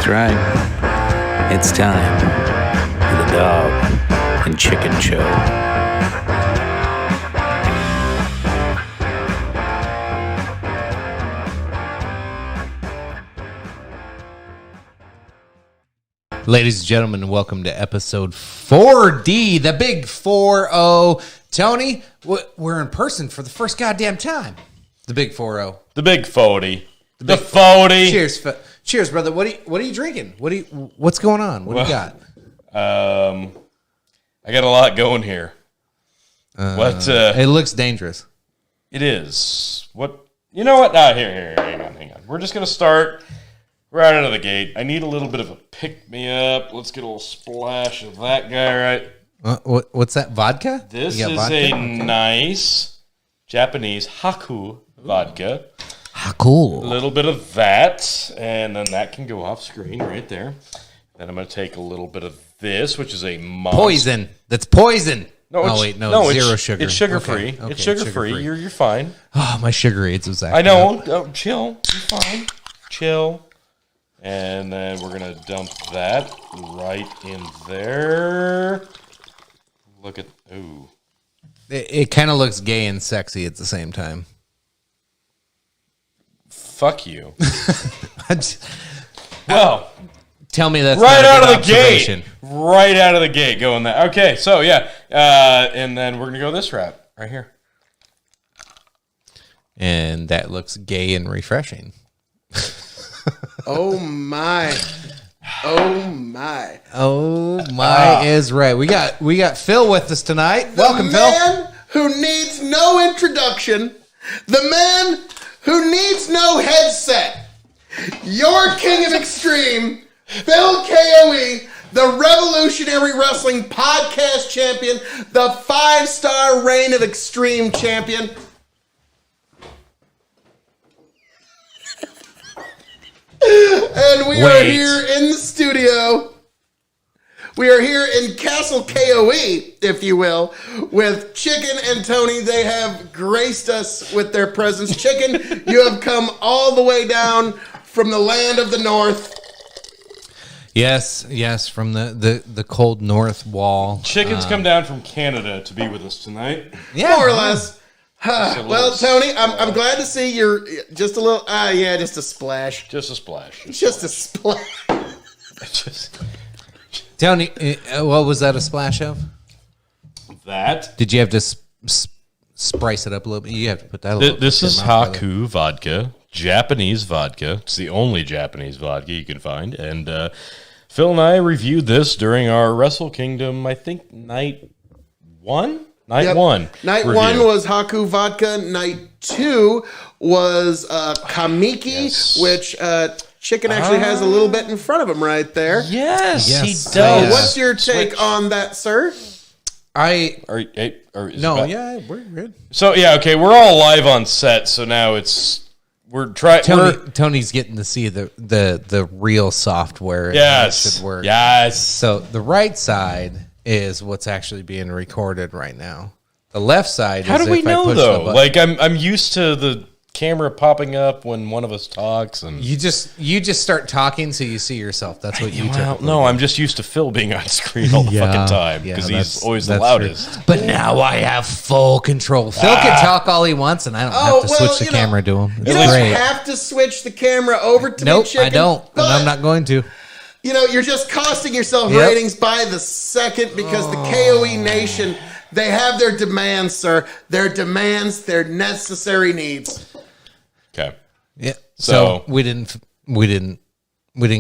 That's right. It's time for the Dog and Chicken Show. Ladies and gentlemen, welcome to episode 4D, the big 4-0. Tony, we're in person for the first goddamn time. The big 4-0. The big 40. The 40. Cheers, brother. What are you drinking? What's going on? What do you got? I got a lot going here. It looks dangerous. It is. What? You know what? Here. Hang on. We're just going to start right out of the gate. I need a little bit of a pick-me-up. Let's get a little splash of that guy, right? What's that, vodka? This is vodka? Nice Japanese Haku vodka. Haku. A little bit of that, and then that can go off screen right there. Then I'm going to take a little bit of this, which is a monster. Poison. That's poison. No, it's zero sugar. It's sugar-free. Okay, it's sugar-free. You're fine. Oh, my sugar aids was acting I know. up. Oh, chill. You're fine. Chill. And then we're going to dump that right in there. Look at... Ooh. It kind of looks gay and sexy at the same time. Fuck you. Well... Tell me that's right out of the gate. Right out of the gate going that. Okay, so yeah. And then we're going to go this route right here. And that looks gay and refreshing. Oh my. Oh my. Oh my is right. We got Phil with us tonight. Welcome, Phil. The man who needs no introduction. The man who needs no headset. Your king of extreme, Phil KOE, the Revolutionary Wrestling Podcast Champion, the 5-star Reign of Extreme Champion. And we are here in the studio. We are here in Castle KOE, if you will, with Chicken and Tony. They have graced us with their presence. Chicken, you have come all the way down from the land of the north. Yes, from the cold north wall. Chicken's come down from Canada to be with us tonight. Yeah, more or less. Well, Tony, I'm glad to see you're just a little. Just a splash. Just a splash. Just a splash. Tony, what was that a splash of? That. Did you have to spice it up a little bit? You have to put that a little bit. This is Haku vodka, Japanese vodka. It's the only Japanese vodka you can find. And Phil and I reviewed this during our Wrestle Kingdom, I think, night one? Night one. Night review. 1 was Haku vodka. Night 2 was Kamiki, which Chicken actually has a little bit in front of him right there. Yes, he Yes. does. What's your take on that, sir? We're good. So yeah, okay, we're all live on set, so now we're trying. Tony's getting to see the real software. And how it should work. Yes. So the right side is what's actually being recorded right now. The left side. How is do we if I know push though? the button. Like I'm used to the camera popping up when one of us talks, and You just start talking so you see yourself. That's what you typically no, do. I'm just used to Phil being on screen all the fucking time because he's always the loudest. True. But now I have full control. Phil can talk all he wants, and I don't have to switch the camera to him. You It's don't great. have to switch the camera over to Nope, me, Chicken. I don't, and I'm not going to. You're just costing yourself ratings by the second because the KOE Nation, they have their demands, sir. Their demands, their necessary needs. Okay. Yeah. So we didn't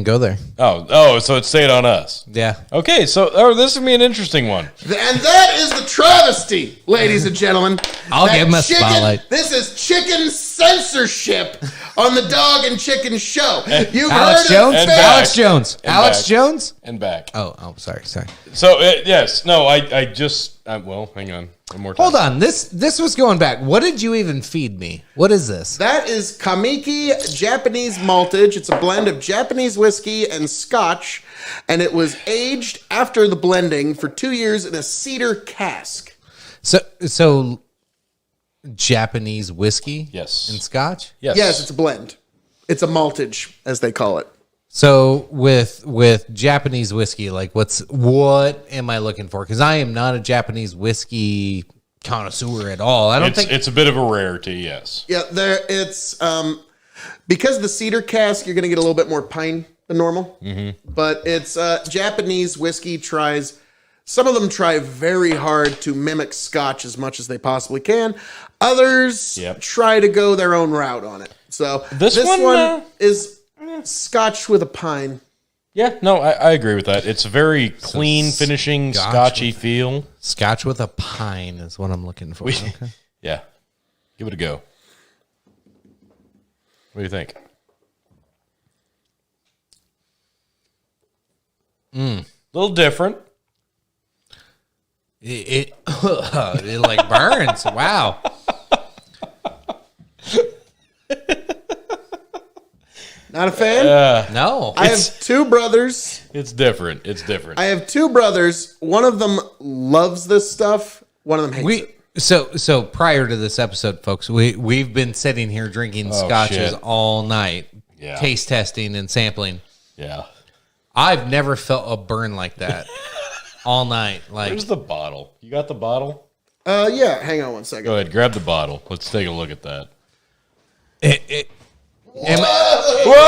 go there. Oh, so it stayed on us. Yeah. Okay, so this is gonna be an interesting one. And that is the travesty, ladies and gentlemen. I'll That give him a spotlight. This is chicken censorship on the Dog and Chicken Show. You've Alex heard Jones. of And Alex back. Jones. And Alex back. Jones. And back. Oh, sorry. So yes, no, I just well, hang on, one more time. Hold on. This was going back. What did you even feed me? What is this? That is Kamiki Japanese maltage. It's a blend of Japanese whiskey and scotch, and it was aged after the blending for 2 years in a cedar cask. So Japanese whiskey? Yes. And scotch? Yes. Yes, it's a blend. It's a maltage, as they call it. So with Japanese whiskey, like what am I looking for? Because I am not a Japanese whiskey connoisseur at all. I don't think it's a bit of a rarity. Yes. Yeah, it's because the cedar cask, you're going to get a little bit more pine than normal. Mm-hmm. But it's Japanese whiskey tries. Some of them try very hard to mimic Scotch as much as they possibly can. Others try to go their own route on it. So this one is Scotch with a pine. Yeah, no, I agree with that. It's a very clean finishing, Scotchy feel. Scotch with a pine is what I'm looking for. Okay. Yeah. Give it a go. What do you think? A little different. It like burns. Wow. Not a fan? No. I have two brothers. It's different. It's different. I have two brothers. One of them loves this stuff. One of them hates it. So prior to this episode, folks, we've been sitting here drinking scotches shit. all night, Yeah. taste testing and sampling. Yeah. I've never felt a burn like that all night. Like, Where's the bottle? You got the bottle? Yeah, hang on one second. Go ahead, grab the bottle. Let's take a look at that. what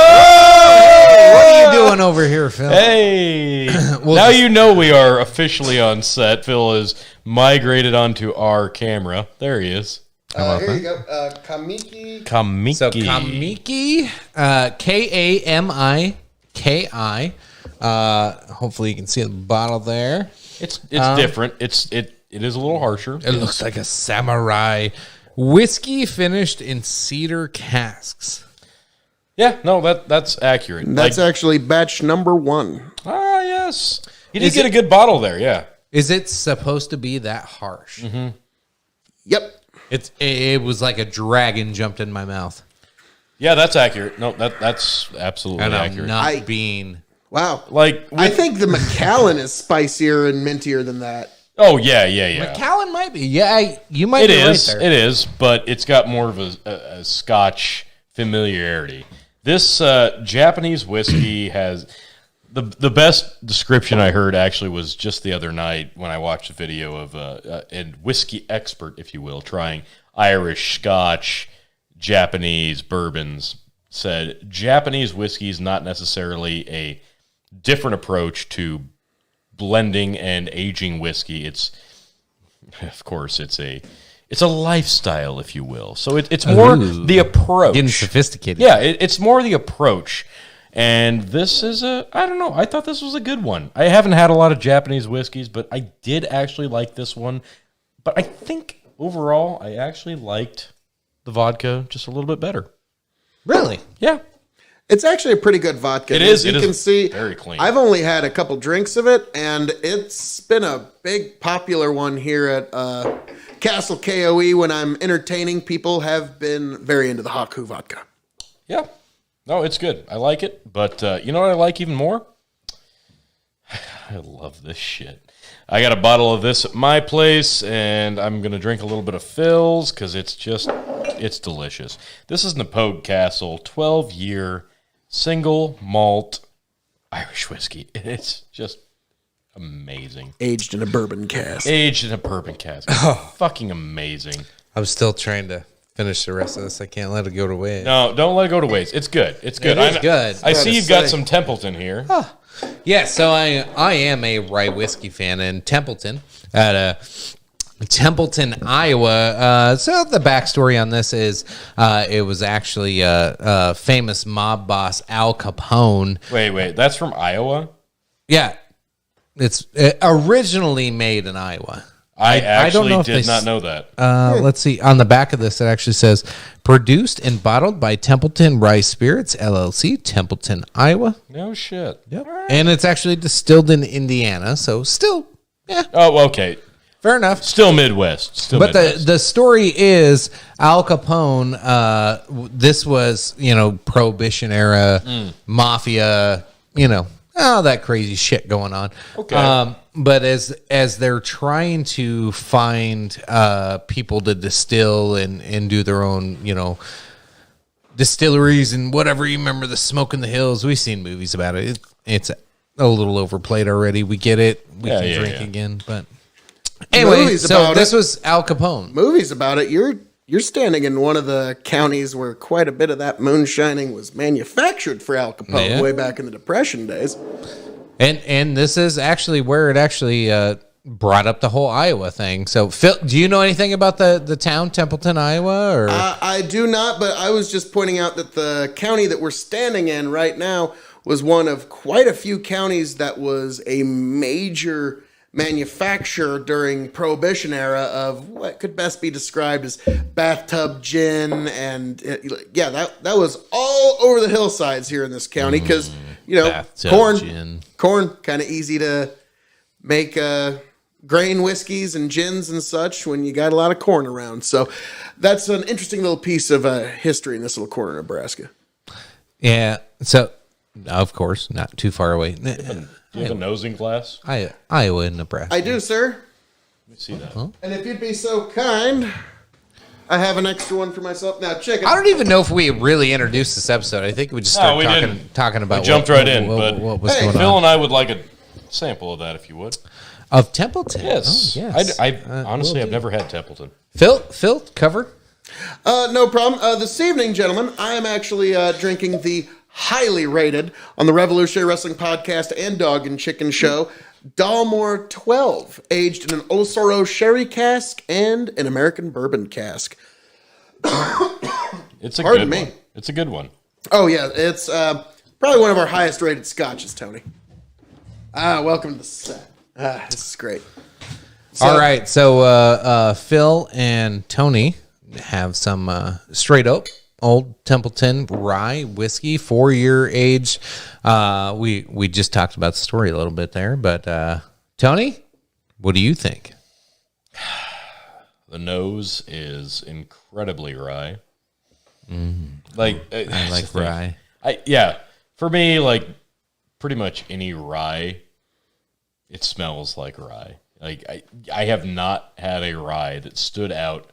are you doing over here, Phil? Hey! Now you know we are officially on set. Phil has migrated onto our camera. There he is. Here you go. Kamiki. Kamiki. So Kamiki, Kamiki. Hopefully you can see the bottle there. It's different. It is a little harsher. It looks like a samurai whiskey finished in cedar casks. Yeah, no, that's accurate. That's actually batch number 1. Ah, yes. You did get a good bottle there, yeah. Is it supposed to be that harsh? Mm-hmm. Yep. It was like a dragon jumped in my mouth. Yeah, that's accurate. No, that's absolutely And I'm accurate. not being... Wow. Like I think the Macallan is spicier and mintier than that. Oh yeah. Macallan might be. Yeah, you might It be is. right there. It is, but it's got more of a Scotch familiarity. This Japanese whiskey has the best description I heard actually was just the other night when I watched a video of a whiskey expert, if you will, trying Irish, Scotch, Japanese bourbons. Said Japanese whiskey is not necessarily a different approach to blending and aging whiskey. It's a lifestyle, if you will. So it's more the approach. Getting sophisticated. Yeah, it's more the approach. And this is I don't know. I thought this was a good one. I haven't had a lot of Japanese whiskeys, but I did actually like this one. But I think overall, I actually liked the vodka just a little bit better. Really? Yeah. It's actually a pretty good vodka. It is. You It can is see. very clean. I've only had a couple drinks of it, and it's been a big popular one here at Castle KOE. When I'm entertaining, people have been very into the Haku vodka. Yeah. No, it's good. I like it. But you know what I like even more? I love this shit. I got a bottle of this at my place, and I'm going to drink a little bit of Phil's because it's delicious. This is Napogue Castle 12-year single malt Irish whiskey. It's just amazing. Aged in a bourbon cask. Fucking amazing. I'm still trying to finish the rest of this. I can't let it go to waste. No, don't let it go to waste. It's good. It's good. It is good. I see you've got some Templeton here. Yeah, so I am a rye whiskey fan in Templeton at Templeton, Iowa. So the backstory on this is it was actually a famous mob boss, Al Capone. Wait. That's from Iowa? Yeah, it's originally made in Iowa. I actually don't know did not know that. Let's see. On the back of this, it actually says, produced and bottled by Templeton Rye Spirits, LLC, Templeton, Iowa. No shit. Yep. And it's actually distilled in Indiana, so still, yeah. Oh, okay. Fair enough. Still Midwest. But the story is Al Capone, this was, Prohibition era, mafia, all that crazy shit going on. Okay. But as they're trying to find people to distill and do their own, distilleries and whatever. You remember the Smoke in the Hills? We've seen movies about it. It's a little overplayed already. We get it. We can drink again. But anyway, Movies so about this it. was Al Capone. Movies about it. You're standing in one of the counties where quite a bit of that moonshining was manufactured for Al Capone way back in the Depression days. And this is actually where it actually brought up the whole Iowa thing. So, Phil, do you know anything about the town, Templeton, Iowa? Or I do not, but I was just pointing out that the county that we're standing in right now was one of quite a few counties that was a major manufacturer during Prohibition era of what could best be described as bathtub gin, and that was all over the hillsides here in this county because bathtub corn kind of easy to make grain whiskeys and gins and such when you got a lot of corn around. So that's an interesting little piece of history in this little corner of Nebraska. Yeah. So, of course, not too far away. Do you have a nosing glass? Iowa and Nebraska. I do, sir. Let me see that. Huh? And if you'd be so kind, I have an extra one for myself. Now, chicken. I don't even know if we really introduced this episode. I think we just started talking about jumped right in. But what was going Phil on. and I would like a sample of that, if you would. Of Templeton? Yes. Oh, yes. I honestly have never had Templeton. Phil, cover? No problem. This evening, gentlemen, I am actually drinking the highly rated on the Revolutionary Wrestling Podcast and Dog and Chicken Show, Dalmore 12, aged in an Osoro sherry cask and an American bourbon cask. It's a Pardon good me. one. It's a good one. Oh, yeah. It's probably one of our highest rated scotches, Tony. Welcome to the set. This is great. All right. So Phil and Tony have some straight up old Templeton rye whiskey, 4-year age. We just talked about the story a little bit there, but Tony, what do you think? The nose is incredibly rye. I like rye. For me, like pretty much any rye, it smells like rye. Like I have not had a rye that stood out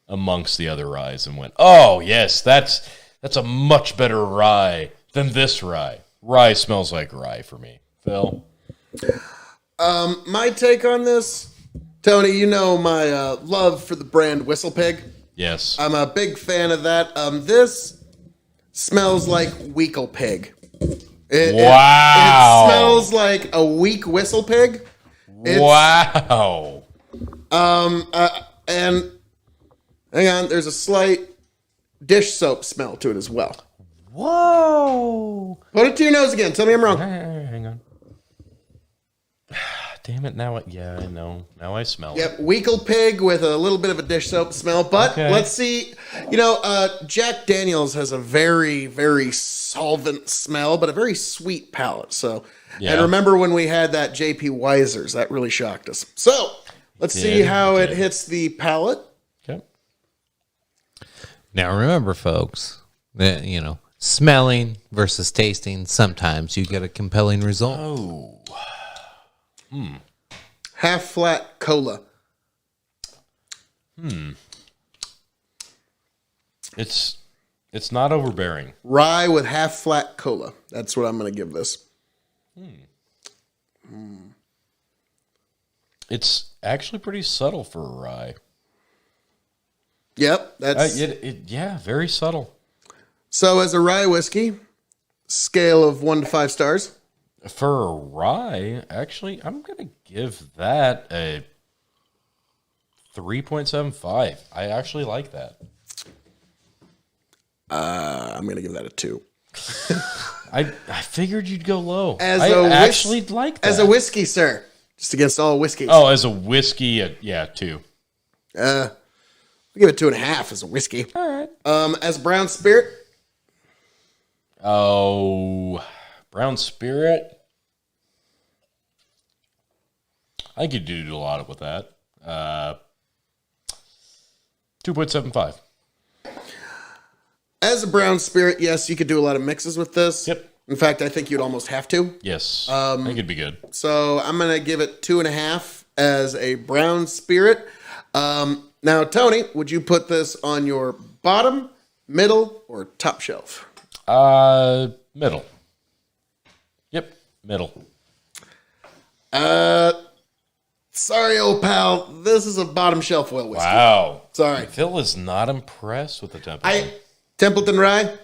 amongst the other ryes and went, oh yes, that's a much better rye than this rye. Rye smells like rye for me. Phil? My take on this, Tony, you know my love for the brand Whistle Pig. Yes. I'm a big fan of that. This smells like Weekle Pig. It smells like a weak Whistle Pig. Wow. And hang on, there's a slight dish soap smell to it as well. Whoa! Put it to your nose again. Tell me I'm wrong. Hang on. Damn it! Now, I know. Now I smell it. Yep, Weekle Pig with a little bit of a dish soap smell. But let's see. Jack Daniels has a very, very solvent smell, but a very sweet palate. So, and remember when we had that JP Weisers, that really shocked us. So, let's see how it hits the palate. Okay. Now remember, folks, that smelling versus tasting, sometimes you get a compelling result. Oh. Half flat cola. It's not overbearing. Rye with half flat cola. That's what I'm going to give this. It's actually pretty subtle for a rye. Yep, that's very subtle. So as a rye whiskey, scale of 1 to 5 stars. For a rye, actually, I'm going to give that a 3.75. I actually like that. I'm going to give that a 2. I figured you'd go low. As like that. As a whiskey, sir. Just against all whiskeys. Oh, as a whiskey, 2. I'll give it 2.5 as a whiskey. All right. As brown spirit. Oh, brown spirit. I think you do a lot with that. 2.75. As a brown spirit, yes, you could do a lot of mixes with this. Yep. In fact, I think you'd almost have to. Yes. I think it'd be good. So I'm going to give it 2.5 as a brown spirit. Now, Tony, would you put this on your bottom, middle, or top shelf? Middle. Yep, middle. Sorry, old pal. This is a bottom shelf well whiskey. Wow. Sorry. Phil is not impressed with the Templeton. Templeton Rye,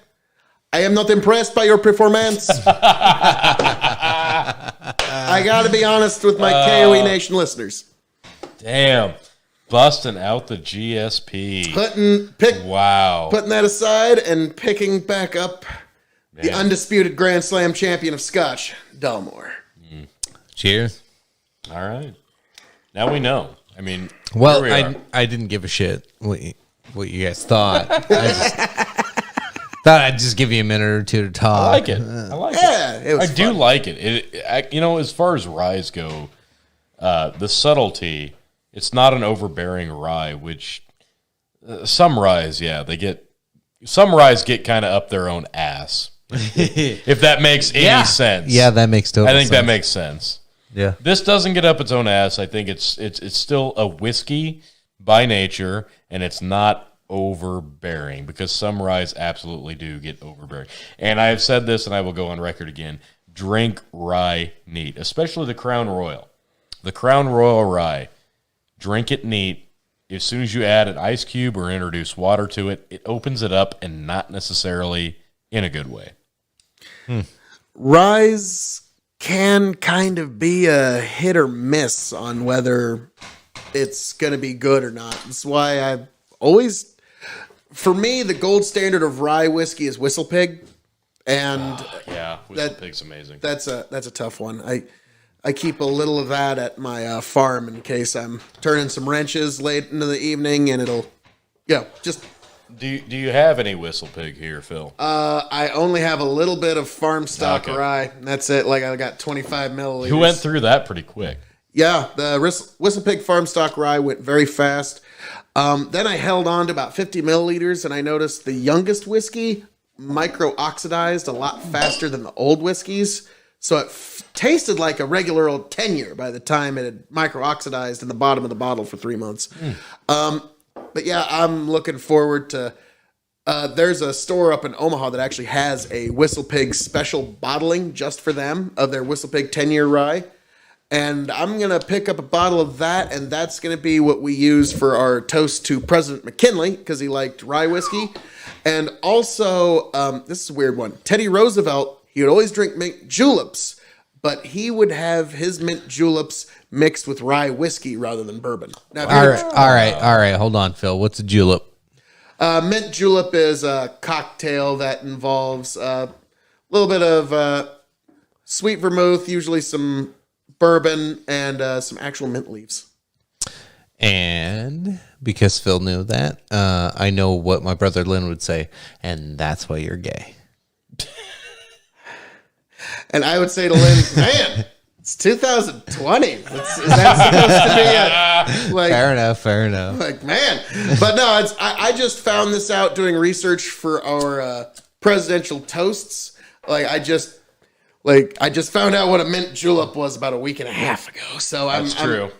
I am not impressed by your performance. I got to be honest with my KOE Nation listeners. Damn. Busting out the GSP. Putting that aside and picking back up the undisputed Grand Slam champion of Scotch, Dalmore. Cheers. All right. Now we know. I mean, well, I didn't give a shit what you guys thought. Thought I'd just give you a minute or two to talk. I like it. I do like it. As far as ryes go, the subtlety, it's not an overbearing rye, which some ryes get kind of up their own ass. If that makes any sense. Yeah, that makes total sense. I think that makes sense. Yeah. This doesn't get up its own ass. I think it's still a whiskey by nature, and it's not overbearing, because some ryes absolutely do get overbearing. And I have said this, and I will go on record again: drink rye neat, especially the Crown Royal. The Crown Royal rye, drink it neat. As soon as you add an ice cube or introduce water to it, it opens it up, and not necessarily in a good way. Ryes can kind of be a hit or miss on whether it's going to be good or not. That's why I've always, for me, the gold standard of rye whiskey is Whistle Pig, and Whistle Pig's amazing. That's a tough one. I keep a little of that at my farm in case I'm turning some wrenches late into the evening, and it'll, just. Do you have any Whistle Pig here, Phil? I only have a little bit of farm stock rye. That's it. Like, I got 25 milliliters. You went through that pretty quick. Yeah, the Whistle Pig farm stock rye went very fast. Then I held on to about 50 milliliters, and I noticed the youngest whiskey micro-oxidized a lot faster than the old whiskeys. So it tasted like a regular old 10-year by the time it had micro-oxidized in the bottom of the bottle for 3 months. But yeah, I'm looking forward to... there's a store up in Omaha that actually has a Whistle Pig special bottling just for them of their Whistle Pig 10-year rye. And I'm going to pick up a bottle of that, and that's going to be what we use for our toast to President McKinley, because he liked rye whiskey. And also, this is a weird one. Teddy Roosevelt, he would always drink mint juleps, but he would have his mint juleps mixed with rye whiskey rather than bourbon. Now, all right. Hold on, Phil. What's a julep? Mint julep is a cocktail that involves a little bit of sweet vermouth, usually some bourbon, and some actual mint leaves. And because Phil knew that, I know what my brother Lynn would say, and that's why you're gay. And I would say to Lynn, man, it's 2020. Is that supposed to be fair enough. Like, man. But no, I just found this out doing research for our presidential toasts. I just found out what a mint julep was about a week and a half ago. So That's true.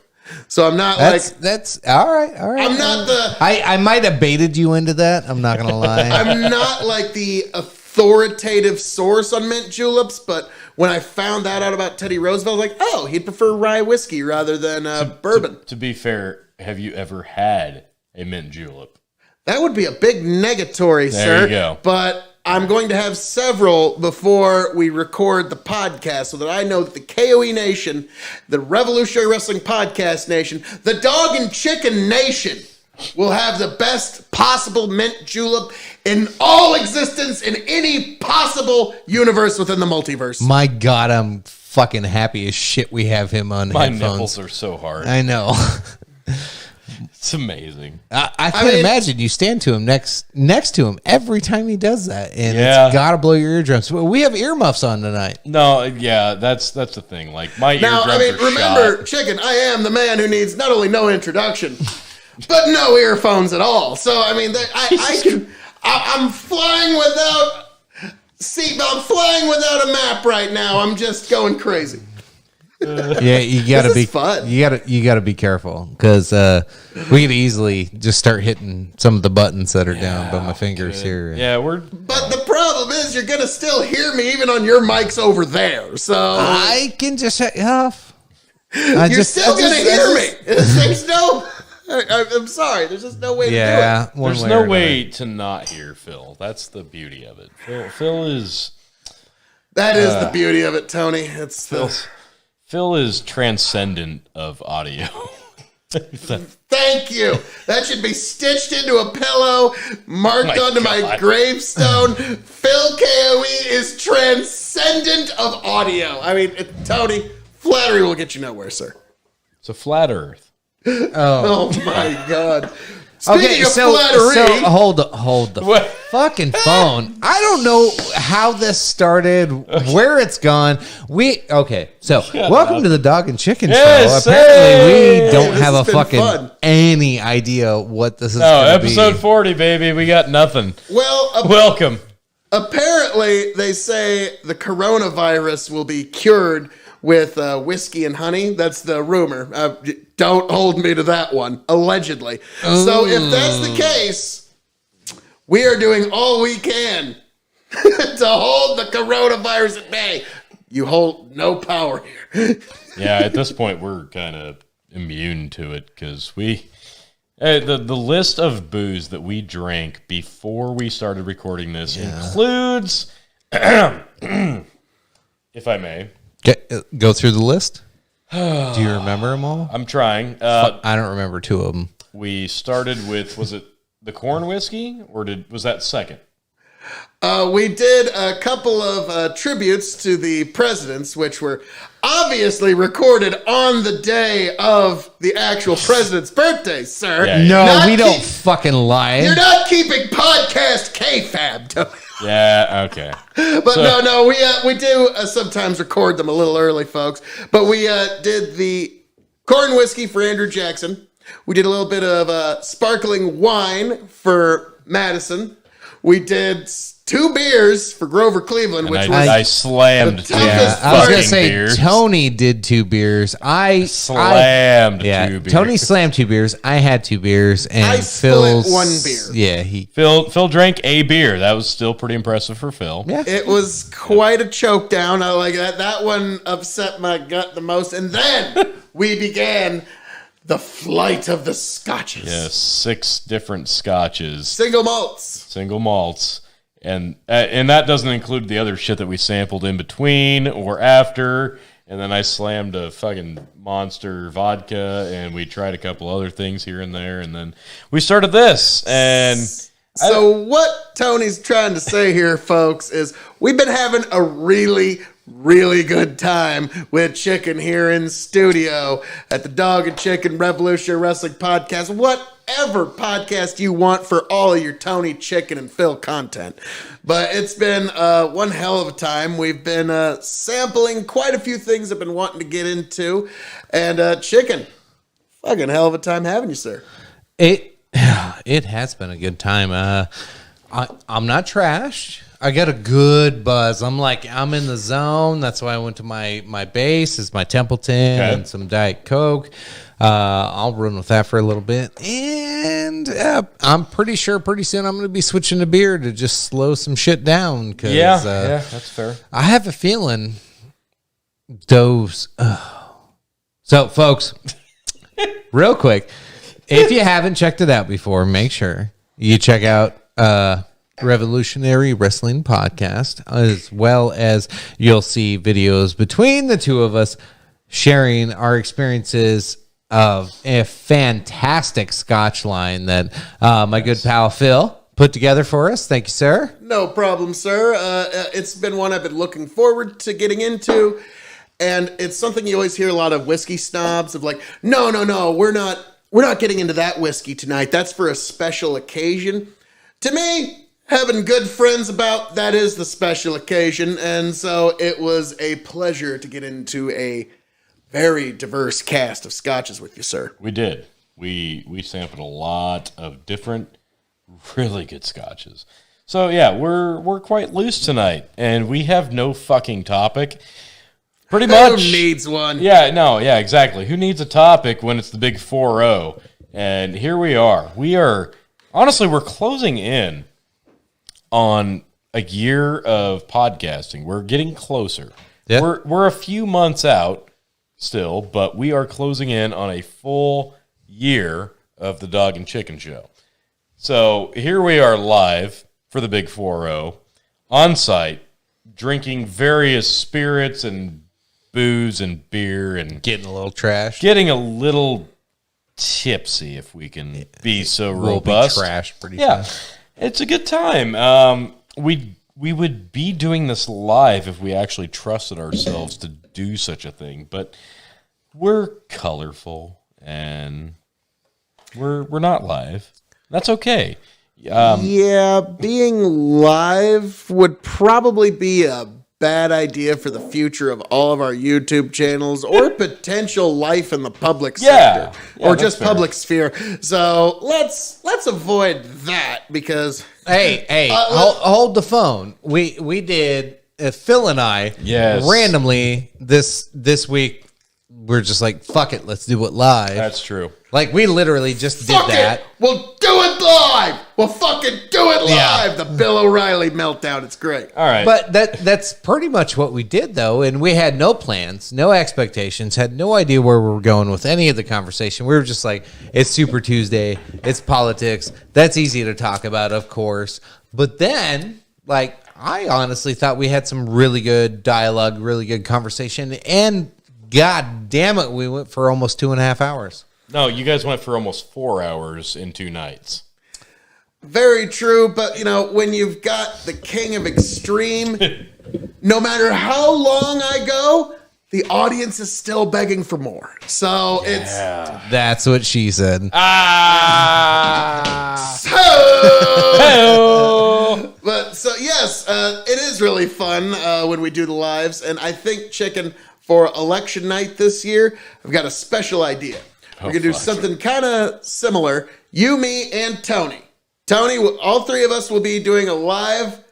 So I'm not that's all right. I'm not the. I might have baited you into that. I'm not gonna lie. I'm not like the authoritative source on mint juleps, but when I found that out about Teddy Roosevelt, I was like, oh, he'd prefer rye whiskey rather than bourbon. To be fair, have you ever had a mint julep? That would be a big negatory, sir. There you go. But I'm going to have several before we record the podcast so that I know that the KOE Nation, the Revolutionary Wrestling Podcast Nation, the Dog and Chicken Nation will have the best possible mint julep in all existence in any possible universe within the multiverse. My God, I'm fucking happy as shit we have him on My headphones. nipples are so hard. I know. It's amazing. I can imagine you stand to him next to him every time he does that, and it's gotta blow your eardrums. We have earmuffs on tonight. No, yeah, that's the thing. Like, my eardrums are remember, shot. Chicken, I am the man who needs not only no introduction, but no earphones at all. So I mean, I'm flying without a map right now. I'm just going crazy. Yeah, you gotta This be is fun. You gotta be careful because we could easily just start hitting some of the buttons that are down by my fingers here. Yeah, But the problem is you're going to still hear me even on your mics over there. So I can just shut you off. you're still going to hear me. There's no... I'm sorry. There's just no way to do it. Yeah, there's no way to not hear Phil. That's the beauty of it. Phil is... That is the beauty of it, Tony. It's Phil is transcendent of audio. Thank you. That should be stitched into a pillow, marked onto my gravestone. Phil KOE is transcendent of audio. I mean, Tony, flattery will get you nowhere, sir. It's a flat Earth. Oh my God. Speaking Okay, of so flattery, hold the What? fucking phone. I don't know how this started, where it's gone. So welcome to the Dog and Chicken Yes, Show. Apparently, hey! we don't This have a has been fucking fun. any idea what this is. No, gonna episode be. 40, baby. We got nothing. well, Welcome. apparently they say the coronavirus will be cured with whiskey and honey. That's the rumor. Don't hold me to that one. Allegedly. So if that's the case, we are doing all we can to hold the coronavirus at bay. You hold no power here. Yeah, at this point, we're kind of immune to it because the list of booze that we drank before we started recording this includes, if I may, Go through the list. Do you remember them all? I'm trying. I don't remember two of them. We started with, was it the corn whiskey or was that second? We did a couple of tributes to the presidents, which were obviously recorded on the day of the actual president's birthday, sir. Yeah, No, Not we don't keep- fucking lie. You're not keeping podcast kayfabe, Tony. Yeah, okay. But no, we do sometimes record them a little early, folks. But we did the corn whiskey for Andrew Jackson. We did a little bit of sparkling wine for Madison. We did 2 beers for Grover Cleveland, And which I was slammed two toughest I was gonna fucking say beers. Tony did 2 beers. I Slammed yeah, 2 beers. Tony slammed 2 beers. I had 2 beers, and I split Phil's 1 beer. Yeah, he. Phil drank a beer. That was still pretty impressive for Phil. Yeah. it was quite a choke down. I like that. That one upset my gut the most. And then we began the flight of the scotches. Yes, 6 different scotches, Single malts. single malts, and that doesn't include the other shit that we sampled in between or after. And then I slammed a fucking monster vodka, and we tried a couple other things here and there, and then we started this. And So what Tony's trying to say here, folks, is we've been having a really, really good time with Chicken here in studio at the Dog and Chicken Revolutionary Wrestling Podcast. Whatever podcast you want for all of your Tony, Chicken, and Phil content. But it's been one hell of a time. We've been sampling quite a few things I've been wanting to get into. And Chicken, fucking hell of a time having you, sir. It has been a good time. I'm not trashed. I got a good buzz. I'm in the zone. That's why I went to my base is my Templeton and some Diet Coke. I'll run with that for a little bit. And I'm pretty sure pretty soon I'm going to be switching to beer to just slow some shit down. Cause, yeah, that's fair. I have a feeling those. So, folks, real quick, if you haven't checked it out before, make sure you check out Revolutionary Wrestling Podcast, as well as you'll see videos between the two of us sharing our experiences of a fantastic Scotch line that my good pal Phil put together for us. Thank you, sir. No problem, sir. It's been one I've been looking forward to getting into, and it's something you always hear a lot of whiskey snobs of like, no, we're not getting into that whiskey tonight. That's for a special occasion. To me, having good friends about that is the special occasion, and so it was a pleasure to get into a very diverse cast of scotches with you, sir. We did. We sampled a lot of different, really good scotches. So yeah, we're quite loose tonight, and we have no fucking topic. Pretty much. Who needs one? Yeah, exactly. Who needs a topic when it's the big 4-0? And here we are. Honestly, we're closing in on a year of podcasting. We're getting closer. Yeah. We're a few months out still, but we are closing in on a full year of the Dog and Chicken Show. So here we are live for the big 4-0 on site, drinking various spirits and booze and beer and Getting a little trash. getting a little tipsy, if we can be so We'll be robust. trashed pretty Yeah, fast. it's a good time. We would be doing this live if we actually trusted ourselves to do such a thing, but we're colorful and we're not live. That's okay. Yeah, being live would probably be a bad idea for the future of all of our YouTube channels or potential life in the public sector or that's just fair. public sphere. So let's avoid that because Hey, hold the phone. We did Phil and I Yes. randomly this week. We're just like, fuck it, let's do it live. That's true. Like we literally just did fuck that. it, we'll do it live. We'll fucking do it Yeah. live. The Bill O'Reilly meltdown. It's great. All right. But that's pretty much what we did though, and we had no plans, no expectations, had no idea where we were going with any of the conversation. We were just like, it's Super Tuesday, it's politics. That's easy to talk about, of course. But then, like, I honestly thought we had some really good dialogue, really good conversation, and God damn it, we went for almost 2.5 hours. No, you guys went for almost 4 hours in 2 nights. Very true, but you know, when you've got the king of extreme, no matter how long I go, the audience is still begging for more. So it's That's what she said. but so yes, it is really fun when we do the lives, and I think Chicken for election night this year, I've got a special idea. We're gonna do something kind of similar. You, me, and Tony. Tony, all three of us will be doing a live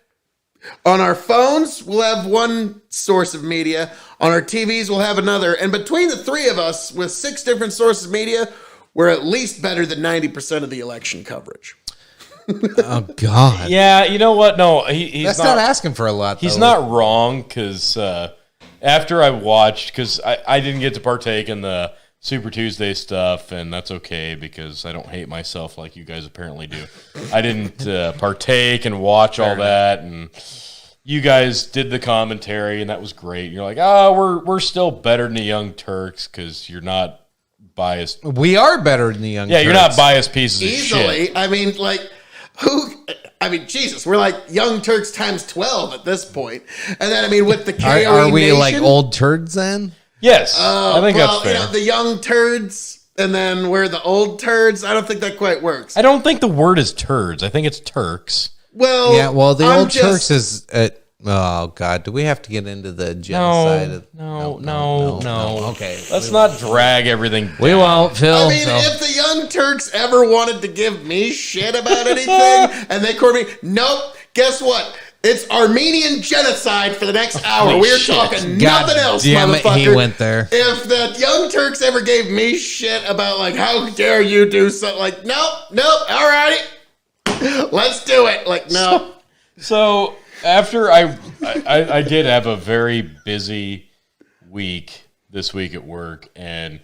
on our phones. We'll have one source of media. On our TVs, we'll have another. And between the three of us, with 6 different sources of media, we're at least better than 90% of the election coverage. Oh God. Yeah, you know what? No, he's That's not asking for a lot. He's though. not wrong, because after I watched, because I didn't get to partake in the Super Tuesday stuff, and that's okay because I don't hate myself like you guys apparently do. I didn't partake and watch all that, and you guys did the commentary, and that was great. You're like, we're still better than the Young Turks because you're not biased. We are better than the Young Yeah, you're Turks. not biased pieces of Easily. shit. I mean, like, Jesus, we're like Young Turks times 12 at this point. And then, I mean, with the KOE Are we Nation, like old turds then? Yes, I think that's fair. You know, the young turds, and then we're the old turds. I don't think that quite works. I don't think the word is turds. I think it's Turks. Well, Yeah, well, the I'm old just- Turks is. Oh God, do we have to get into the genocide? No. Okay, Let's not drag everything down. we won't, Phil. I mean, so- if the Young Turks ever wanted to give me shit about anything, and they called me, nope, guess what? It's Armenian genocide for the next hour. Holy We're shit. talking God nothing else, damn it, motherfucker. he went there. If the Young Turks ever gave me shit about, like, how dare you do something, like, nope, alrighty, let's do it. Like, no. So after I did have a very busy week this week at work, and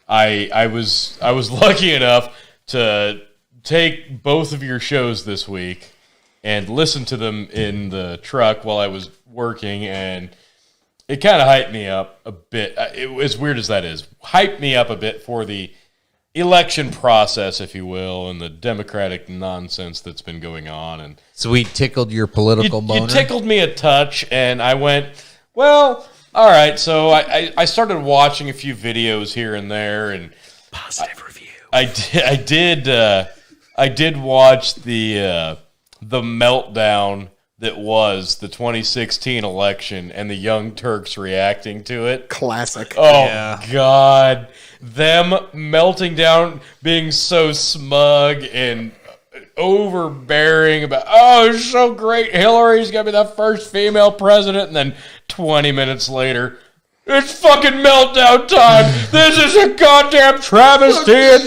I was lucky enough to take both of your shows this week and listen to them in the truck while I was working, and it kind of hyped me up a bit. As weird as that is, hyped me up a bit for the election process, if you will, and the Democratic nonsense that's been going on. And so we tickled your political boner. you tickled me a touch, and I went, well, all right. So I started watching a few videos here and there, and Positive review. I did watch the meltdown that was the 2016 election and the Young Turks reacting to it. Classic. Oh, Yeah. God. Them melting down, being so smug and overbearing about, oh, it's so great. Hillary's going to be the first female president. And then 20 minutes later, It's fucking meltdown time. This is a goddamn travesty. It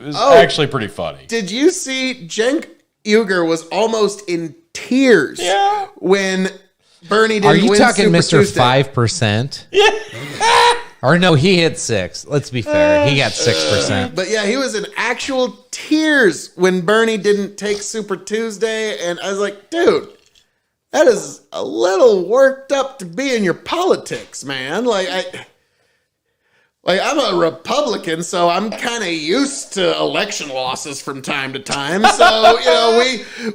was actually pretty funny. Did you see Cenk Uygur was almost in tears when Bernie didn't win? Are you talking Super Mr. Tuesday? 5%? Yeah. Or no, he hit 6. Let's be fair. He got 6%. But yeah, he was in actual tears when Bernie didn't take Super Tuesday, and I was like, dude, that is a little worked up to be in your politics, man. I'm a Republican, so I'm kind of used to election losses from time to time. So,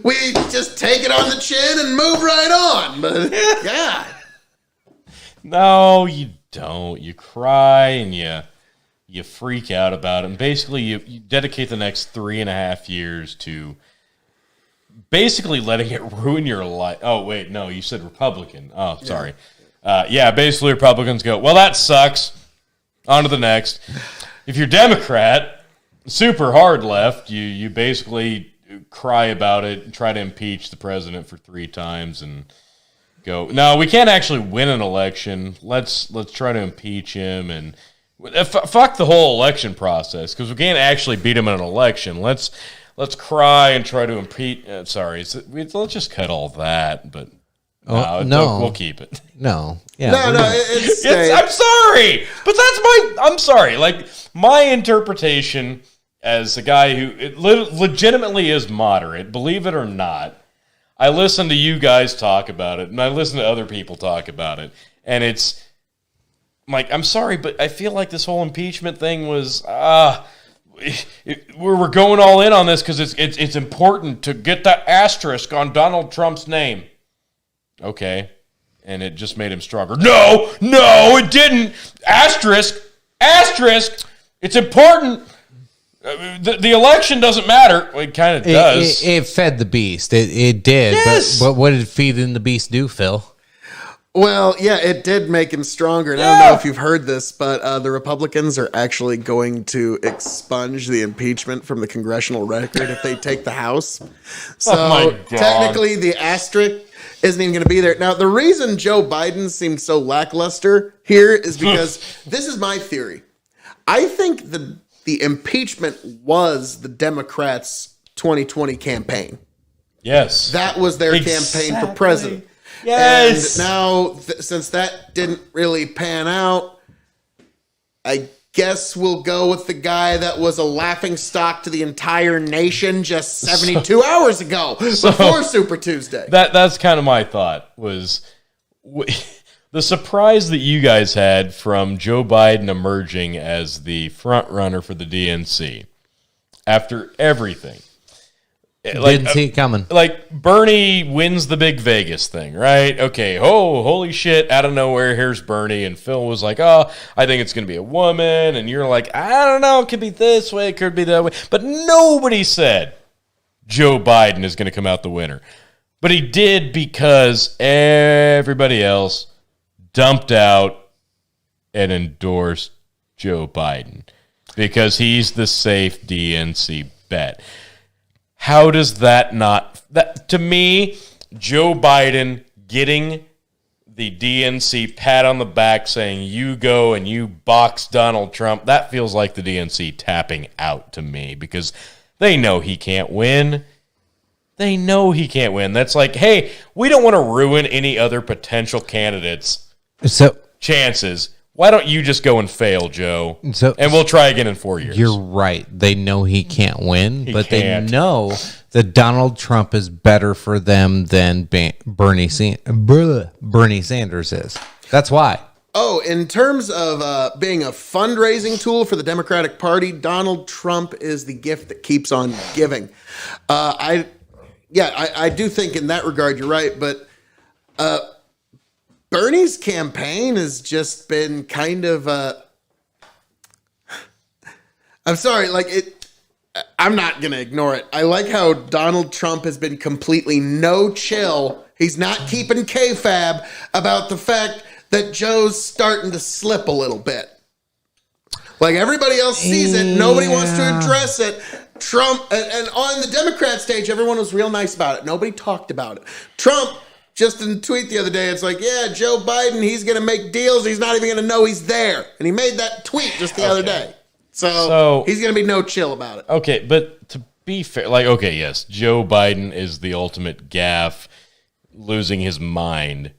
we just take it on the chin and move right on. But yeah. No, you don't. You cry and you freak out about it. And basically, you dedicate the next 3.5 years to basically letting it ruin your life. Oh, wait, no, you said Republican. Oh, sorry. Basically Republicans go, well, that sucks. On to the next. If you're Democrat, super hard left, you basically cry about it and try to impeach the president for 3 times and go, no, we can't actually win an election. Let's try to impeach him and fuck the whole election process because we can't actually beat him in an election. Let's cry and try to impeach. Let's just cut all that. But no, we'll keep it. No, yeah, I'm sorry, but I'm sorry. Like my interpretation as a guy who legitimately is moderate, believe it or not. I listen to you guys talk about it, and I listen to other people talk about it, and it's like, I'm sorry, but I feel like this whole impeachment thing was, we're going all in on this because it's important to get that asterisk on Donald Trump's name. Okay, and it just made him stronger. No, it didn't. Asterisk. It's important. The election doesn't matter. Well, it kind of does. It fed the beast. It did. Yes. But what did feeding the beast do, Phil? Well, yeah, it did make him stronger. And I don't know if you've heard this, but the Republicans are actually going to expunge the impeachment from the congressional record if they take the House. So my God. Technically, the asterisk isn't even going to be there. Now, the reason Joe Biden seemed so lackluster here is because this is my theory. I think the impeachment was the Democrats' 2020 campaign. Yes. That was their campaign for president. Yes. And now, since that didn't really pan out, I guess we'll go with the guy that was a laughingstock to the entire nation just 72 hours ago before Super Tuesday. That's kind of my thought was the surprise that you guys had from Joe Biden emerging as the front runner for the DNC after everything. Didn't see it coming. Like Bernie wins the big Vegas thing, right? Okay, holy shit, out of nowhere, here's Bernie. And Phil was like, oh, I think it's going to be a woman. And you're like, I don't know, it could be this way, it could be that way. But nobody said Joe Biden is going to come out the winner. But he did because everybody else dumped out and endorsed Joe Biden because he's the safe DNC bet. How does that not... That, to me, Joe Biden getting the DNC pat on the back saying, you go and you box Donald Trump, that feels like the DNC tapping out to me because they know he can't win. They know he can't win. That's like, hey, we don't want to ruin any other potential candidates' chances. Why don't you just go and fail, Joe? And we'll try again in 4 years. You're right. They know he can't win, They know that Donald Trump is better for them than Bernie Sanders is. That's why. Oh, in terms of being a fundraising tool for the Democratic Party, Donald Trump is the gift that keeps on giving. I do think in that regard you're right, but Bernie's campaign has just been kind of I'm sorry, I'm not going to ignore it. I like how Donald Trump has been completely no chill. He's not keeping kayfabe about the fact that Joe's starting to slip a little bit. Like everybody else sees it, nobody wants to address it. Trump, and on the Democrat stage, everyone was real nice about it. Nobody talked about it. Trump just in a tweet the other day, it's like, yeah, Joe Biden, he's going to make deals. He's not even going to know he's there. And he made that tweet just the other day. So he's going to be no chill about it. Okay, but to be fair, like, okay, yes, Joe Biden is the ultimate gaffe, losing his mind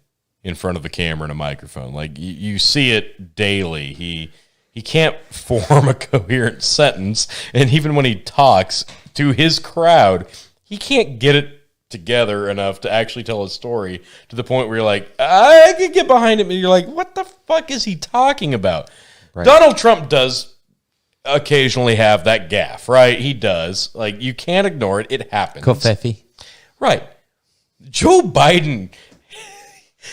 in front of a camera and a microphone. Like, you see it daily. He can't form a coherent sentence, and even when he talks to his crowd, he can't get it together enough to actually tell a story to the point where you're like, I could get behind him, and you're like, what the fuck is he talking about? Right. Donald Trump does occasionally have that gaffe, right? He does. Like, you can't ignore it. It happens. Kofefi. Right. Joe Biden,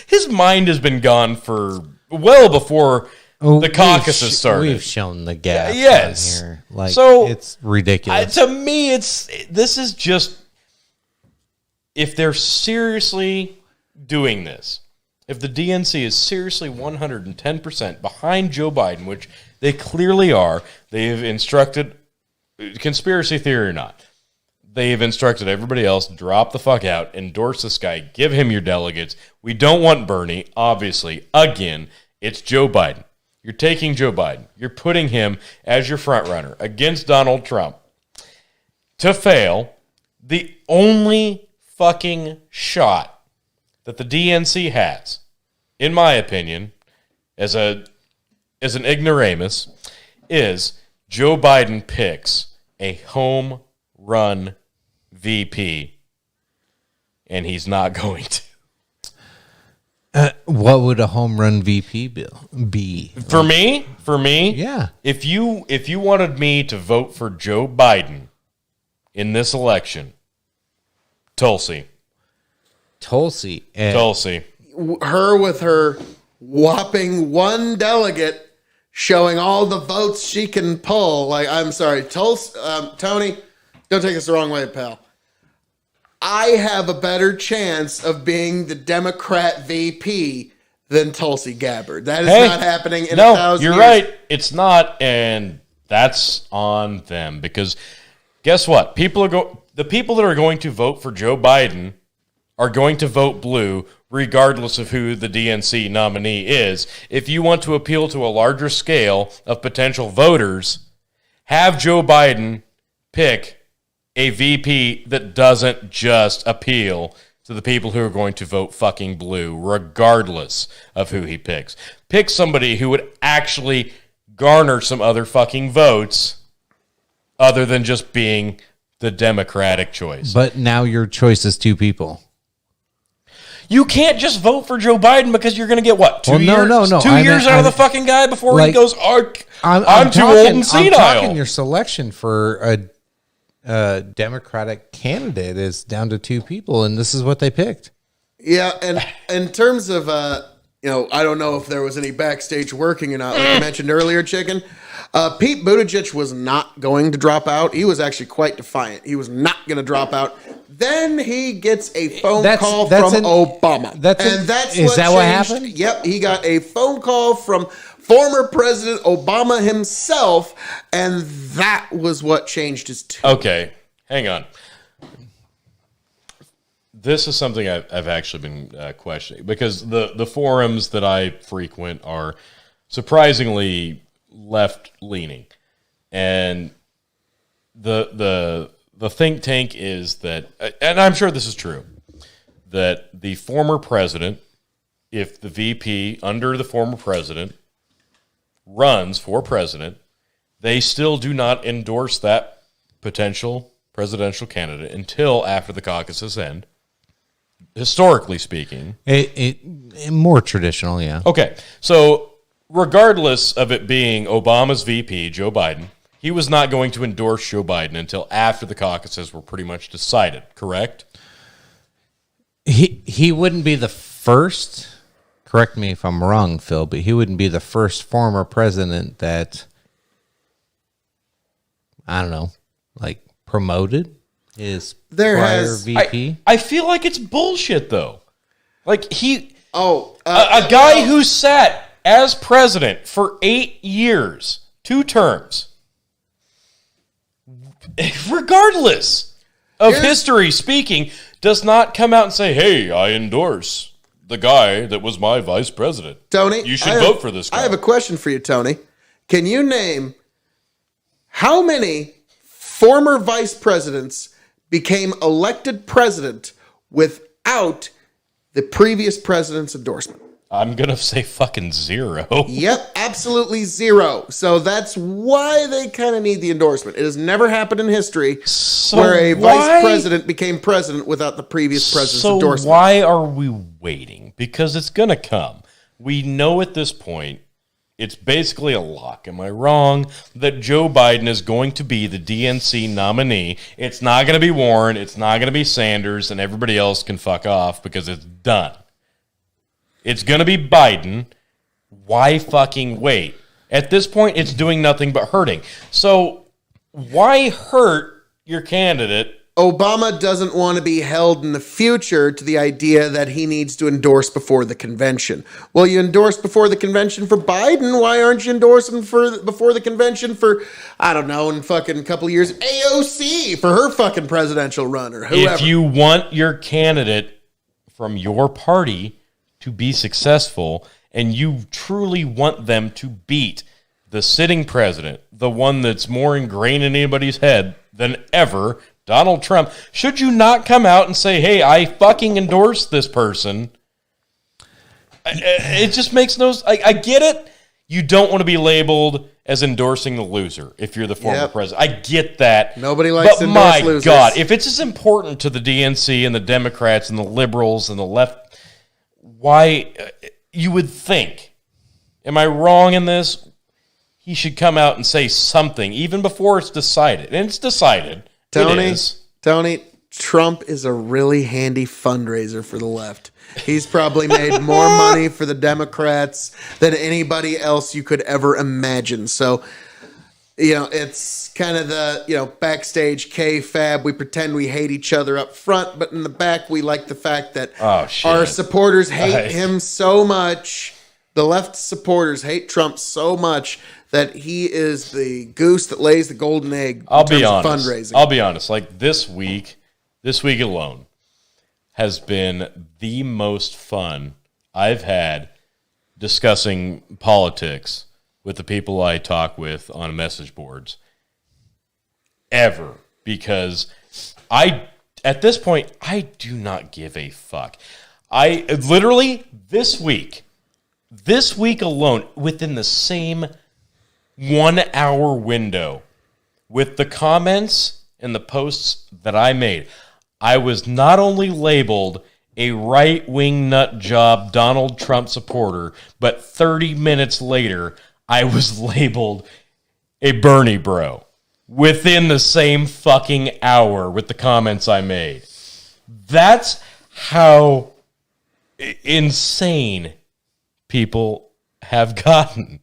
his mind has been gone for well before the caucuses started. We've shown the gap. Yes. Here. Like, so it's ridiculous. To me, this is just, if they're seriously doing this, if the DNC is seriously 110% behind Joe Biden, which they clearly are, they've instructed, conspiracy theory or not, they've instructed everybody else, drop the fuck out, endorse this guy, give him your delegates. We don't want Bernie, obviously. Again, it's Joe Biden. You're taking Joe Biden. You're putting him as your front runner against Donald Trump. To fail, the only fucking shot that the DNC has, in my opinion, as an ignoramus, is Joe Biden picks a home run VP, and he's not going to. What would a home run VP bill be? For me, yeah. If you wanted me to vote for Joe Biden in this election, Tulsi. Her with her whopping one delegate showing all the votes she can pull. Like, I'm sorry, Tulsi, Tony, don't take us the wrong way, pal. I have a better chance of being the Democrat VP than Tulsi Gabbard. That is not happening in 1,000 years. You're right. It's not, and that's on them. Because guess what? The people that are going to vote for Joe Biden are going to vote blue regardless of who the DNC nominee is. If you want to appeal to a larger scale of potential voters, have Joe Biden pick a VP that doesn't just appeal to the people who are going to vote fucking blue, regardless of who he picks. Pick somebody who would actually garner some other fucking votes other than just being the Democratic choice. But now your choice is two people. You can't just vote for Joe Biden because you're going to get what? 2 years? No. 2 years out of the fucking guy before he goes, I'm too old and senile. I'm talking your selection for a Democratic candidate is down to two people, and this is what they picked. Yeah, and in terms of, I don't know if there was any backstage working or not. Like I mentioned earlier, Chicken, Pete Buttigieg was not going to drop out. He was actually quite defiant. He was not going to drop out. Then he gets a phone call from Obama. Is that what happened? Yep, he got a phone call from former President Obama himself, and that was what changed his tune. Okay, hang on. This is something I've actually been questioning, because the forums that I frequent are surprisingly left-leaning. And the think tank is that, and I'm sure this is true, that the former president, if the VP under the former president runs for president, they still do not endorse that potential presidential candidate until after the caucuses end, historically speaking. It more traditional, yeah. Okay, so regardless of it being Obama's VP, Joe Biden, he was not going to endorse Joe Biden until after the caucuses were pretty much decided, correct? He wouldn't be the first, correct me if I'm wrong, Phil, but he wouldn't be the first former president that, I don't know, like promoted his prior VP. I feel like it's bullshit, though. Like, a a guy who sat as president for 8 years, 2 terms, regardless of history speaking, does not come out and say, hey, I endorse the guy that was my vice president. Tony, you should vote for this guy. I have a question for you, Tony. Can you name how many former vice presidents became elected president without the previous president's endorsement? I'm going to say fucking 0. Yep, absolutely 0. So that's why they kind of need the endorsement. It has never happened in history where a vice president became president without the previous president's endorsement. So why are we waiting? Because it's going to come. We know at this point, it's basically a lock. Am I wrong that Joe Biden is going to be the DNC nominee? It's not going to be Warren. It's not going to be Sanders, and everybody else can fuck off because it's done. It's going to be Biden. Why fucking wait? At this point, it's doing nothing but hurting. So why hurt your candidate? Obama doesn't want to be held in the future to the idea that he needs to endorse before the convention. Well, you endorsed before the convention for Biden. Why aren't you endorsing before the convention for, I don't know, in fucking couple of years, AOC for her fucking presidential run or whoever? If you want your candidate from your party to be successful, and you truly want them to beat the sitting president, the one that's more ingrained in anybody's head than ever, Donald Trump, should you not come out and say, hey, I fucking endorse this person? It just makes no... I get it. You don't want to be labeled as endorsing the loser if you're the former president. I get that. Nobody likes to endorse losers. But my God, if it's as important to the DNC and the Democrats and the liberals and the left, why, you would think, am I wrong in this? He should come out and say something, even before it's decided. And it's decided. Tony, Trump is a really handy fundraiser for the left. He's probably made more money for the Democrats than anybody else you could ever imagine. So, it's kind of the, backstage K-fab. We pretend we hate each other up front, but in the back, we like the fact that our supporters hate him so much. The left supporters hate Trump so much that he is the goose that lays the golden egg in terms of fundraising. I'll be honest. Like this week alone has been the most fun I've had discussing politics with the people I talk with on message boards ever, because at this point, I do not give a fuck. I literally this week alone, within the same 1 hour window, with the comments and the posts that I made, I was not only labeled a right-wing nut job Donald Trump supporter, but 30 minutes later, I was labeled a Bernie bro within the same fucking hour with the comments I made. That's how insane people have gotten.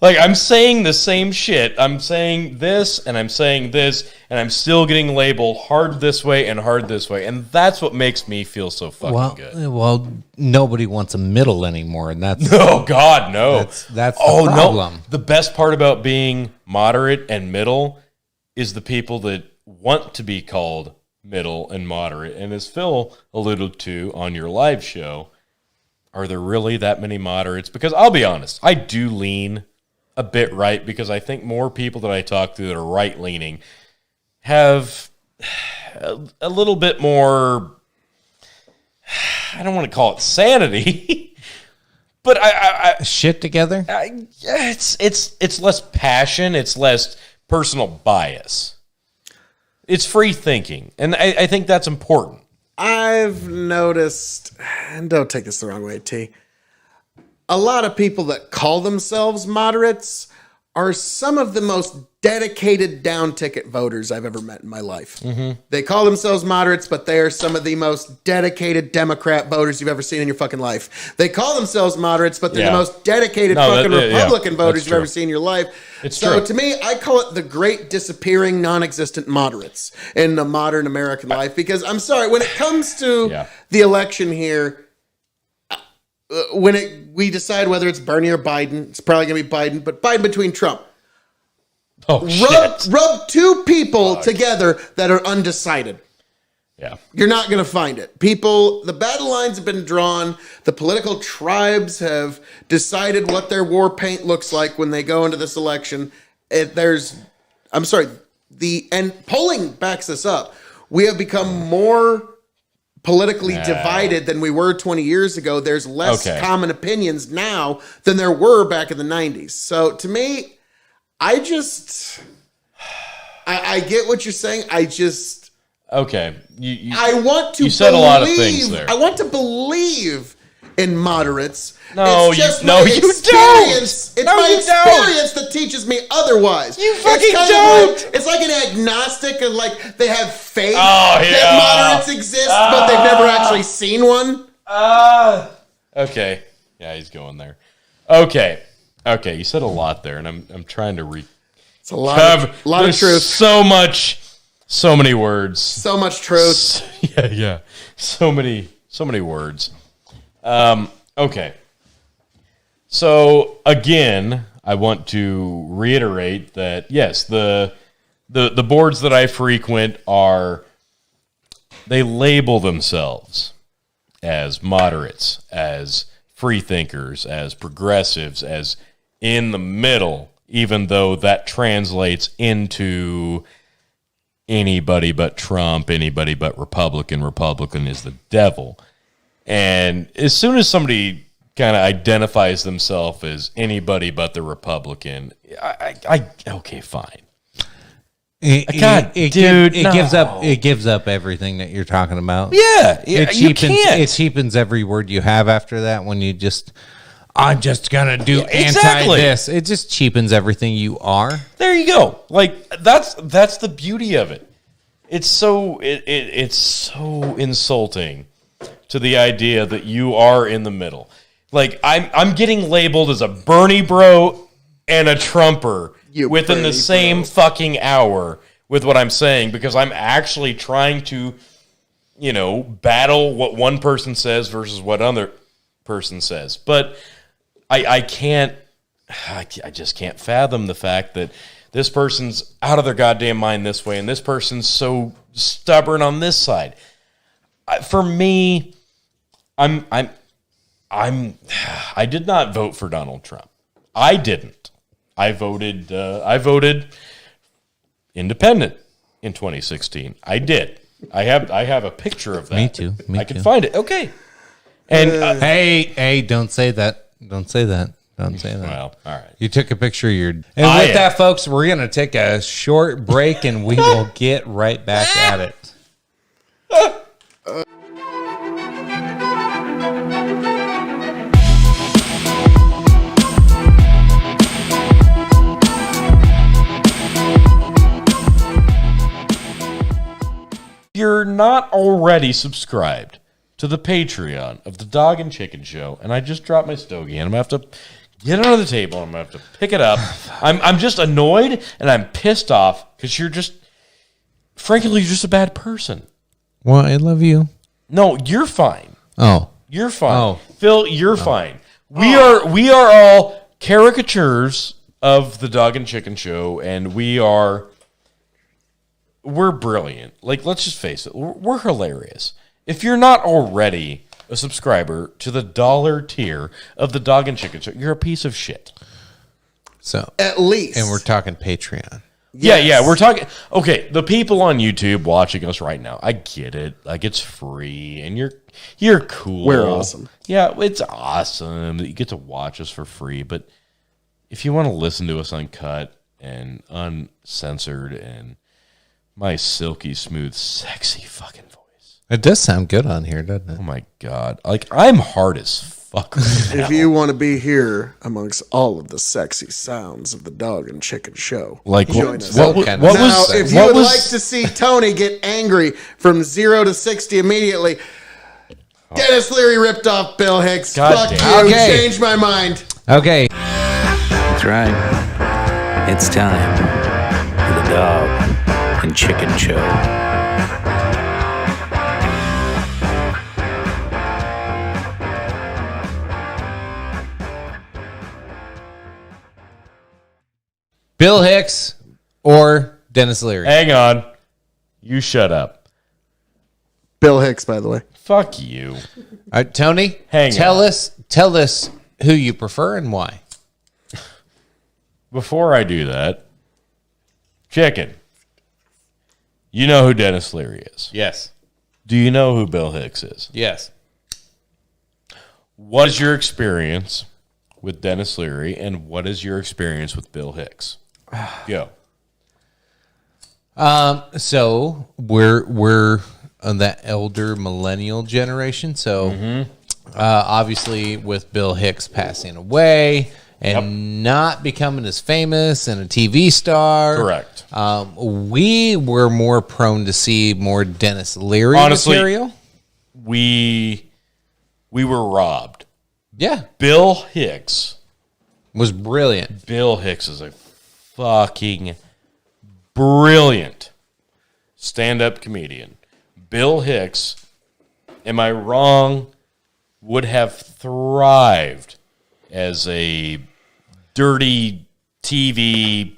Like, I'm saying the same shit. I'm saying this, and I'm saying this, and I'm still getting labeled hard this way and hard this way. And that's what makes me feel so fucking good. Well, nobody wants a middle anymore, and that's... No, God, no. That's the problem. No. The best part about being moderate and middle is the people that want to be called middle and moderate. And as Phil alluded to on your live show, are there really that many moderates? Because I'll be honest, I do lean a bit right, because I think more people that I talk to that are right-leaning have a little bit more, I don't want to call it sanity, but I shit together. It's less passion, it's less personal bias. It's free thinking, and I think that's important. I've noticed, and don't take this the wrong way, T, a lot of people that call themselves moderates are some of the most dedicated down-ticket voters I've ever met in my life. Mm-hmm. They call themselves moderates, but they are some of the most dedicated Democrat voters you've ever seen in your fucking life. They call themselves moderates, but they're the most dedicated Republican voters you've ever seen in your life. To me, I call it the great disappearing, non-existent moderates in the modern American life, because I'm sorry, when it comes to the election here, when we decide whether it's Bernie or Biden, it's probably going to be Biden, but Biden between Trump. Rub two people together that are undecided. Yeah. You're not going to find it. People, the battle lines have been drawn. The political tribes have decided what their war paint looks like when they go into this election. And polling backs this up. We have become more politically divided than we were 20 years ago. There's less common opinions now than there were back in the 90s. So to me, I get what you're saying. Okay. I want to. You said a lot of things there. I want to believe in moderates. No, it's just you don't. It's my experience that teaches me otherwise. You fucking don't. It's like an agnostic, and like they have faith that moderates exist, but they've never actually seen one. Okay. Yeah, he's going there. Okay. You said a lot there, and I'm trying to It's a lot of truth. So many words. So much truth. Yeah. So many words. Okay. So again, I want to reiterate that yes, the boards that I frequent they label themselves as moderates, as free thinkers, as progressives, as in the middle, even though that translates into anybody but Trump, anybody but Republican. Republican is the devil. And as soon as somebody kind of identifies themselves as anybody but the Republican, okay, fine. It gives up everything that you're talking about. Yeah, it cheapens every word you have after that when you just. I'm just gonna do anti this. It just cheapens everything you are. There you go. Like that's the beauty of it. It's so insulting to the idea that you are in the middle. Like I'm getting labeled as a Bernie bro and a Trumper within the same fucking hour with what I'm saying, because I'm actually trying to, battle what one person says versus what other person says. But I just can't fathom the fact that this person's out of their goddamn mind this way and this person's so stubborn on this side. For me, I did not vote for Donald Trump. I didn't. I voted independent in 2016. I did. I have a picture of that. Me too. I can find it. Okay. And hey, don't say that. Don't say that. Well, all right. You took a picture of your... And with that, folks, we're going to take a short break, and we will get right back at it. If you're not already subscribed to the Patreon of the Dog and Chicken Show, and I just dropped my stogie, and I'm going to have to get it under the table, and I'm going to have to pick it up. I'm just annoyed, and I'm pissed off, because you're just a bad person. Well, I love you. No, you're fine. Oh. You're fine. Oh. Phil, you're fine. We are all caricatures of the Dog and Chicken Show, and we're brilliant. Like, let's just face it. We're hilarious. If you're not already a subscriber to the $1 tier of the Dog and Chicken Show, you're a piece of shit. So at least. And we're talking Patreon. Yes. Yeah, we're talking. Okay, the people on YouTube watching us right now, I get it. Like, it's free, and you're cool. We're awesome. Yeah, it's awesome that you get to watch us for free. But if you want to listen to us uncut and uncensored and my silky smooth, sexy fucking voice. It does sound good on here, doesn't it? Oh my God. Like, I'm hard as fuck right now. If you want to be here amongst all of the sexy sounds of the Dog and Chicken Show, like, join us. If you would like to see Tony get angry from 0 to 60 immediately, Dennis Leary ripped off Bill Hicks. God Fuck damn. you. Okay. Changed my mind. Okay. That's right. It's time for the Dog and Chicken Show. Bill Hicks or Dennis Leary? Hang on. You shut up. Bill Hicks, by the way. Fuck you. All right, Tony, Hang tell on. us who you prefer and why. Before I do that, Chicken, you know who Dennis Leary is. Yes. Do you know who Bill Hicks is? Yes. What is your experience with Dennis Leary, and what is your experience with Bill Hicks? Go. So we're on that elder millennial generation. So obviously with Bill Hicks passing away and not becoming as famous and a TV star. Correct. We were more prone to see more Dennis Leary material. We were robbed. Yeah. Bill Hicks. Was brilliant. Bill Hicks is a fucking brilliant stand-up comedian. Bill Hicks, am I wrong, would have thrived as a dirty TV.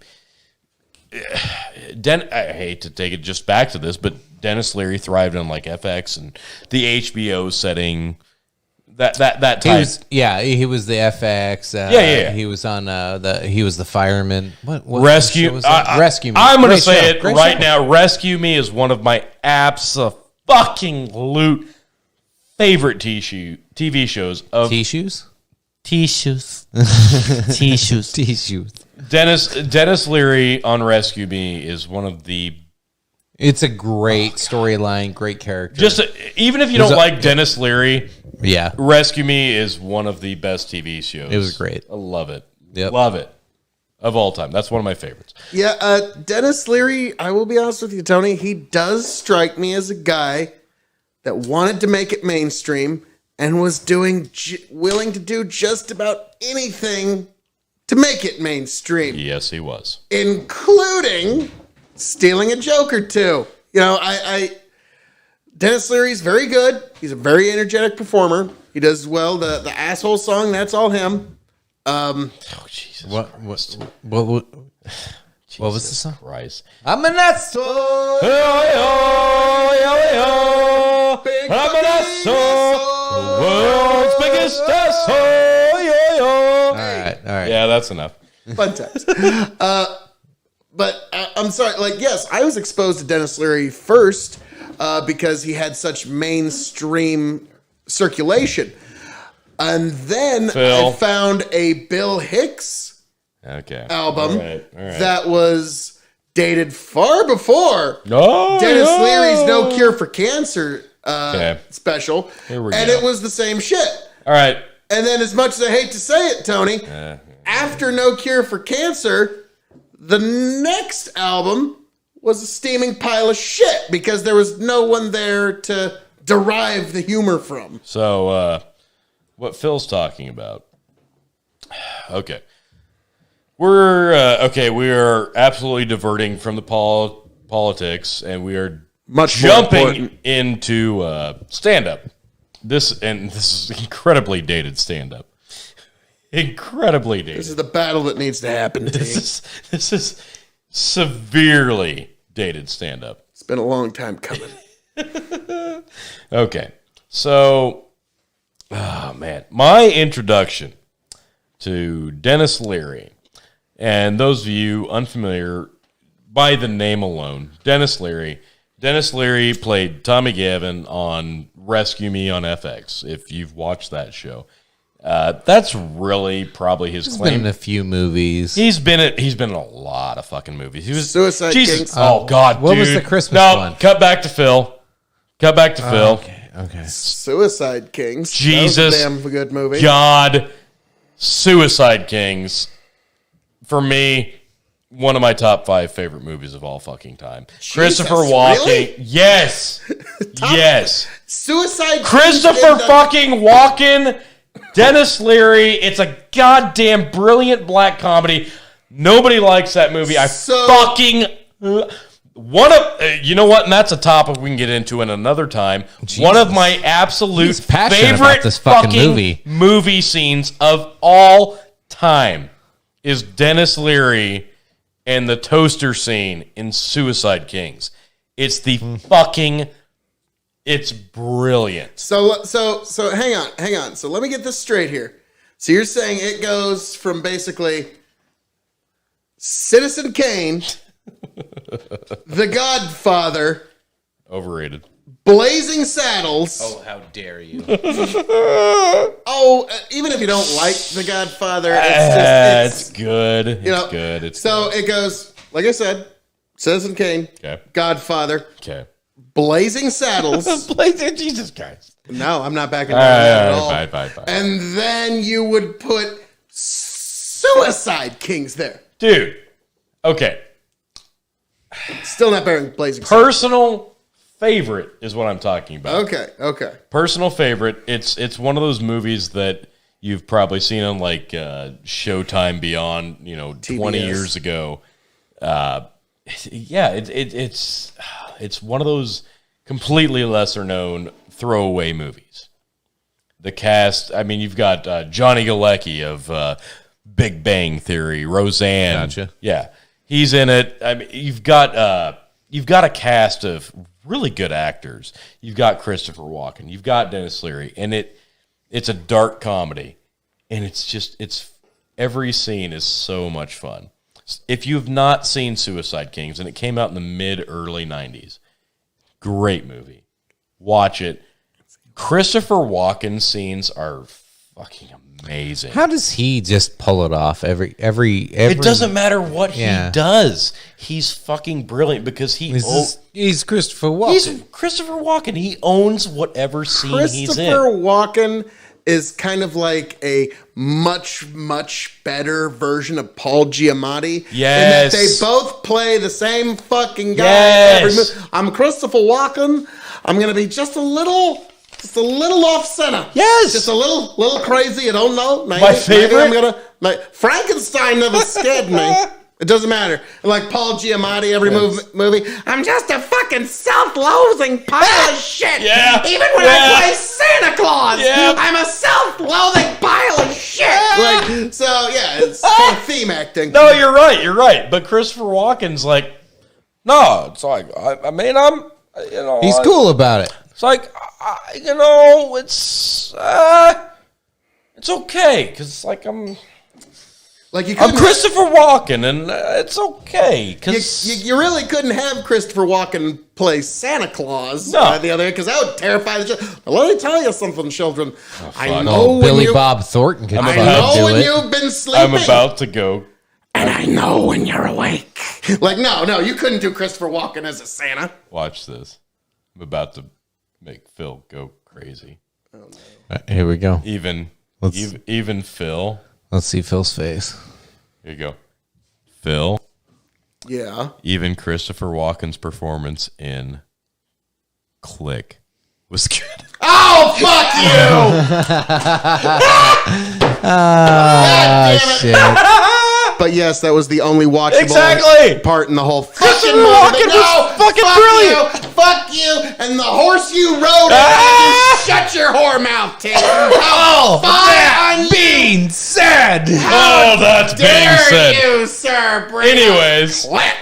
I hate to take it just back to this, but Dennis Leary thrived on like FX and the HBO setting. That type. He was the FX. Yeah. He was on he was the fireman. What Rescue. show was that? Rescue Me. I'm going to Great say show. it Great right show. now. Rescue Me is one of my absolute favorite TV shows of Tissues. Tissues. Tissues. Dennis Leary on Rescue Me is one of the It's a great storyline, great character. even if you don't like Dennis Leary, yeah, Rescue Me is one of the best TV shows. It was great. I love it. Yep. Love it. Of all time. That's one of my favorites. Yeah, Dennis Leary, I will be honest with you, Tony, he does strike me as a guy that wanted to make it mainstream and was willing to do just about anything to make it mainstream, Yes, he was. including stealing a joke or two. You know, Dennis Leary's very good. He's a very energetic performer. He does well. The asshole song, that's all him. Oh, Jesus. what was the song? Christ. I'm an asshole. Big I'm an fucking asshole. The world's biggest asshole. All right. Yeah, that's enough. Fun times. But I'm sorry. Like, yes, I was exposed to Dennis Leary first because he had such mainstream circulation. And then Phil. I found a Bill Hicks Okay. album All right. that was dated far before No. Dennis Leary's No Cure for Cancer Okay. special. Here we And go. it was the same shit. All right. And then, as much as I hate to say it, Tony, after No Cure for Cancer, the next album was a steaming pile of shit because there was no one there to derive the humor from. So, what Phil's talking about. Okay. We are absolutely diverting from the politics, and we are Much more jumping important. into stand-up. This is incredibly dated stand-up. Incredibly dated. This is the battle that needs to happen. This is severely dated stand-up. It's been a long time coming. Okay. So, oh man, my introduction to Dennis Leary, and those of you unfamiliar by the name alone, Dennis Leary played Tommy Gavin on Rescue Me on FX. If you've watched that show, that's really probably his He's claim. been in a few movies. He's been in a lot of fucking movies. He was Suicide Jesus. Kings. Oh God, What dude. was the Christmas no, one? Cut back to Phil. Okay. Suicide Kings. Jesus. That was a damn good movie. God, Suicide Kings. For me, one of my top 5 favorite movies of all fucking time. Christopher Walken. really? Yes. Yes. Suicide Kings Christopher ended up- fucking Walken. Dennis Leary. It's a goddamn brilliant black comedy. Nobody likes that movie. I So- fucking one of you know what, and that's a topic we can get into in another time. One of my absolute He's passionate favorite about this fucking movie scenes of all time is Dennis Leary and the toaster scene in Suicide Kings. It's the fucking It's brilliant. So hang on. So let me get this straight here. So you're saying it goes from basically Citizen Kane, The Godfather, Overrated. Blazing Saddles. Oh, how dare you! Even if you don't like The Godfather, It's good. It's good. It goes, like I said, Citizen Kane, Okay. Godfather, Okay. Blazing Saddles. Blazing Jesus Christ. No, I'm not backing down that at all. Bye. And then you would put Suicide Kings there. Dude. Okay. Still not bearing Blazing Saddles. Personal favorite is what I'm talking about. Okay. Personal favorite. It's one of those movies that you've probably seen on like Showtime Beyond, 20 TBS. years ago. It's one of those completely lesser known throwaway movies. The cast, I mean, you've got Johnny Galecki of Big Bang Theory, Roseanne. Gotcha. Yeah, he's in it. I mean, you've got a cast of really good actors. You've got Christopher Walken. You've got Dennis Leary, and it's a dark comedy, and it's every scene is so much fun. If you've not seen Suicide Kings, and it came out in the mid-early 90s, great movie. Watch it. Christopher Walken scenes are fucking amazing. How does he just pull it off every? It doesn't matter what he does. He's fucking brilliant because he's Christopher Walken. He's Christopher Walken. He owns whatever scene he's in. Christopher Walken is kind of like a much, much better version of Paul Giamatti. Yes. In that they both play the same fucking guy. Yes. I'm Christopher Walken. I'm going to be just a little off center. Yes. Just a little crazy. I don't know. Maybe, My favorite? Frankenstein never scared me. It doesn't matter. Like Paul Giamatti, every movie. I'm just a fucking self-loathing pile of shit. Yeah. Even when I play Santa Claus, I'm a self-loathing pile of shit. It's kind of theme acting. No, you're right. But Christopher Walken's like, no, it's like, I'm, He's cool about it. It's like, it's okay because it's like I'm Christopher Walken and it's okay because you really couldn't have Christopher Walken play Santa Claus the other day because that would terrify the children. Let me tell you something, children. I know Billy Bob Thornton could I know when you've been sleeping. I'm about to go. And I know when you're awake. Like, no, you couldn't do Christopher Walken as a Santa. Watch this. I'm about to make Phil go crazy. Oh, no. Here we go. Even Phil. Let's see Phil's face. Here you go. Phil. Yeah. Even Christopher Walken's performance in Click was good. Oh, fuck you! God damn it. Shit. But yes, that was the only watchable part in the whole fucking movie. Was fucking brilliant. Fuck you! And the horse you rode shut your whore mouth, Tim. That being said. That's being said. You, sir,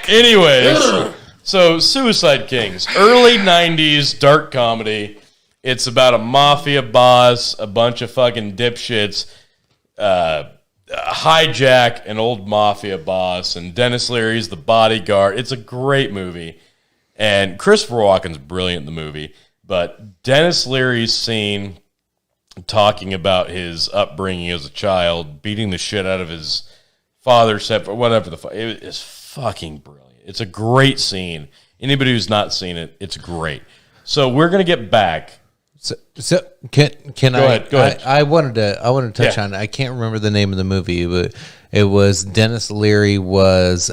Anyways, so Suicide Kings, early 90s dark comedy. It's about a mafia boss, a bunch of fucking dipshits, hijack an old mafia boss, and Dennis Leary's the bodyguard. It's a great movie. And Christopher Walken's brilliant in the movie. But Dennis Leary's scene talking about his upbringing as a child, beating the shit out of his father, whatever the fuck. It is fucking brilliant. It's a great scene. Anybody who's not seen it, it's great. So we're going to get back. So can Go ahead. I wanted to touch on. I can't remember the name of the movie, but it was Dennis Leary was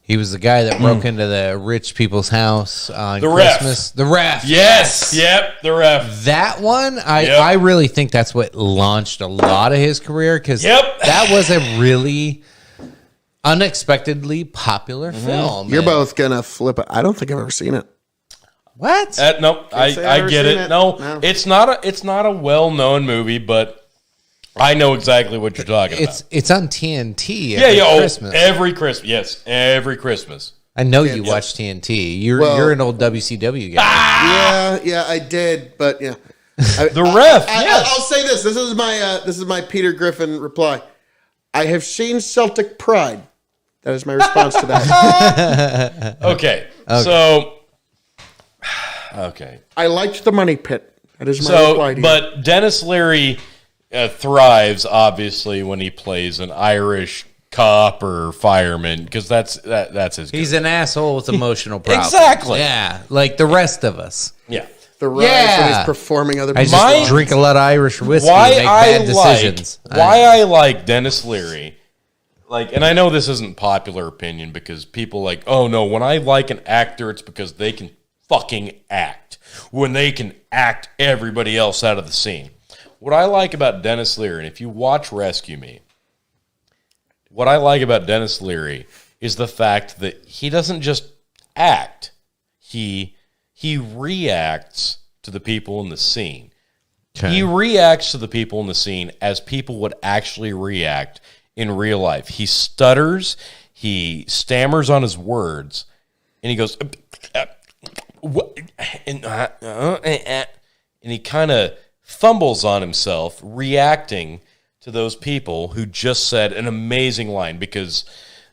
he was the guy that broke into the rich people's house on Christmas. The Ref. Yes. Yep. The Ref. That one, I really think that's what launched a lot of his career because that was a really unexpectedly popular film. You're both gonna flip it. I don't think I've ever seen it. What? No, I get it. No, it's not a well-known movie, but I know exactly what you're talking about. It's on TNT. Every Christmas. Every Christmas. Yes, every Christmas. I know you watch TNT. You're an old WCW guy. Yeah, I did, but yeah. The ref. Yes. I'll say this. This is my Peter Griffin reply. I have seen Celtic Pride. That is my response to that. Okay. So. Okay. I liked the Money Pit. That is my reply to you. But Dennis Leary thrives obviously when he plays an Irish cop or fireman because that's his. He's an asshole with emotional problems. Exactly. Yeah, like the rest of us. Yeah. The rise when he's performing other I people's just drink a lot of Irish whiskey and make bad decisions. Why I like Dennis Leary, and I know this isn't popular opinion because people oh no, when I like an actor, it's because they can fucking act. When they can act everybody else out of the scene. What I like about Dennis Leary, and if you watch Rescue Me, what I like about Dennis Leary is the fact that he doesn't just act. He reacts to the people in the scene. Okay. He reacts to the people in the scene as people would actually react in real life. He stutters, he stammers on his words, and he goes, and he kind of fumbles on himself, reacting to those people who just said an amazing line because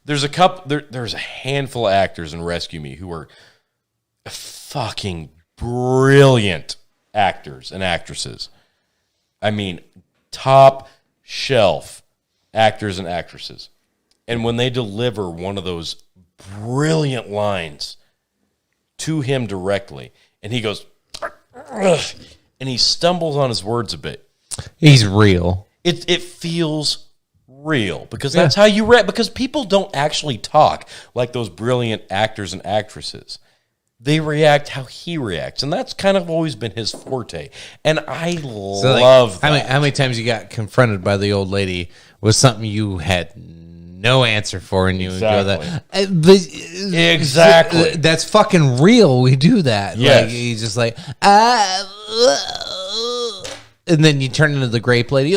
there's a handful of actors in Rescue Me who are fucking brilliant actors and actresses. I mean, top shelf actors and actresses. And when they deliver one of those brilliant lines to him directly, and he goes, ugh, and he stumbles on his words a bit. He's real. It feels real because that's how you react. Because people don't actually talk like those brilliant actors and actresses. They react how he reacts, and that's kind of always been his forte. And I love that. How many times you got confronted by the old lady with something you had no answer for, and you would go that exactly. That's fucking real. We do that. Yes. Like he's just like and then you turn into the grape lady.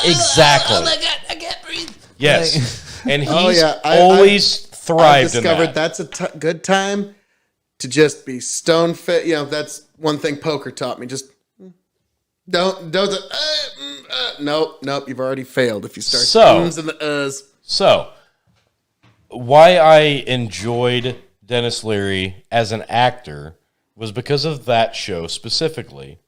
Exactly. Oh my god, I can't breathe. Yes, and he's always thrived. I discovered in that. That's a good time to just be stone fit. You know, that's one thing poker taught me. Just don't. Nope. You've already failed if you start ums and the uhs. So, why I enjoyed Dennis Leary as an actor was because of that show specifically,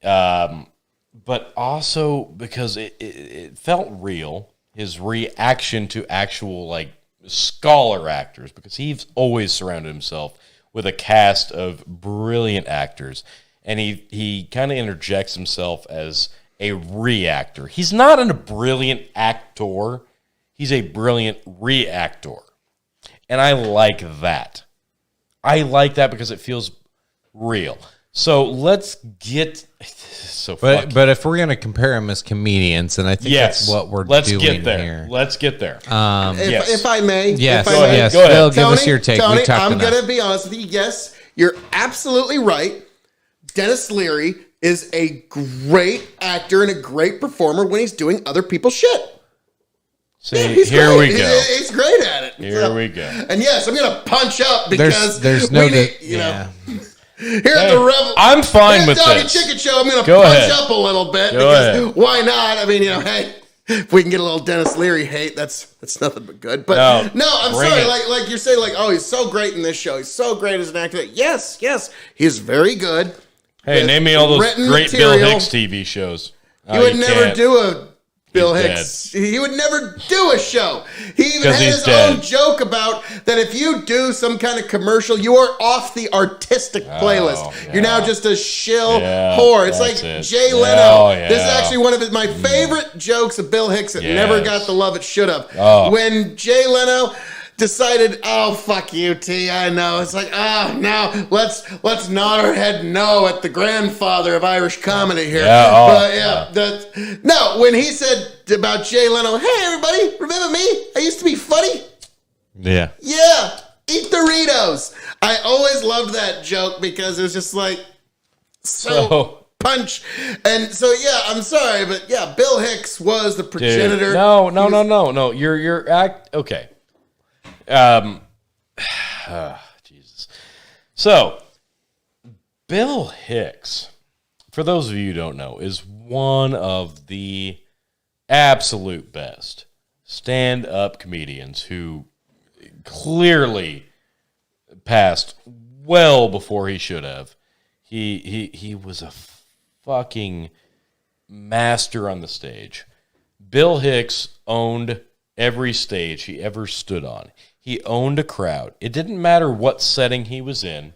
but also because it felt real. His reaction to actual scholar actors, because he's always surrounded himself with a cast of brilliant actors, and he kind of interjects himself as a reactor. He's not a brilliant actor. He's a brilliant reactor. And I like that. I like that because it feels real. So let's get... But if we're going to compare them as comedians, and I think that's what we're doing here. Let's get there. If I may. Yes. If I may. Yes. Go ahead. Bill, give us your take. Tony, I'm going to be honest with you. Yes, you're absolutely right. Dennis Leary is a great actor and a great performer when he's doing other people's shit. See, here we go. He's great at it. Here we go. And yes, I'm going to punch up because there's no... know. Here at the Rebel, I'm fine with this. Chicken Show, I'm going to Go punch ahead. up a little bit. Go ahead. Why not? I mean, hey, if we can get a little Dennis Leary hate, that's nothing but good. But no, I'm sorry. Like you're saying, oh, he's so great in this show. He's so great as an actor. Yes, he's very good. Hey, name me all those great Bill Hicks TV shows. You would never do a Bill Hicks. He would never do a show. He even had his own joke about that if you do some kind of commercial, you are off the artistic playlist. Yeah. You're now just a shill whore. It's like Jay Leno. This is actually one of my favorite jokes of Bill Hicks that never got the love it should have. When Jay Leno decided, oh, fuck you, T, I know. It's like, now let's nod our head no at the grandfather of Irish comedy here. When he said about Jay Leno, hey, everybody, remember me? I used to be funny. Yeah. Yeah, eat Doritos. I always loved that joke because it was just so punch. And so, I'm sorry, but Bill Hicks was the progenitor. No. You're okay. Jesus. So, Bill Hicks, for those of you who don't know, is one of the absolute best stand-up comedians who clearly passed well before he should have. He was a fucking master on the stage. Bill Hicks owned every stage he ever stood on. He owned a crowd. It didn't matter what setting he was in.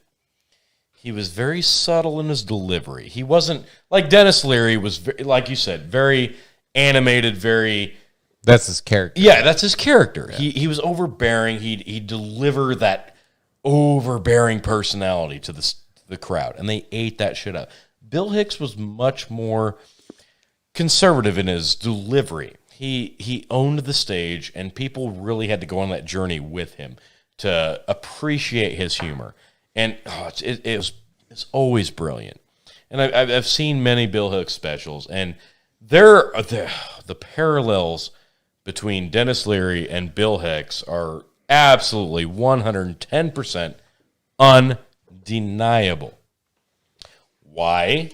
He was very subtle in his delivery. He wasn't like Dennis Leary was, like you said, very animated, very. That's his character. Yeah, that's his character. Yeah. He was overbearing. He'd deliver that overbearing personality to the crowd, and they ate that shit up. Bill Hicks was much more conservative in his delivery. He owned the stage, and people really had to go on that journey with him to appreciate his humor. And it's always brilliant. And I've seen many Bill Hicks specials, and the parallels between Dennis Leary and Bill Hicks are absolutely 110% undeniable. Why?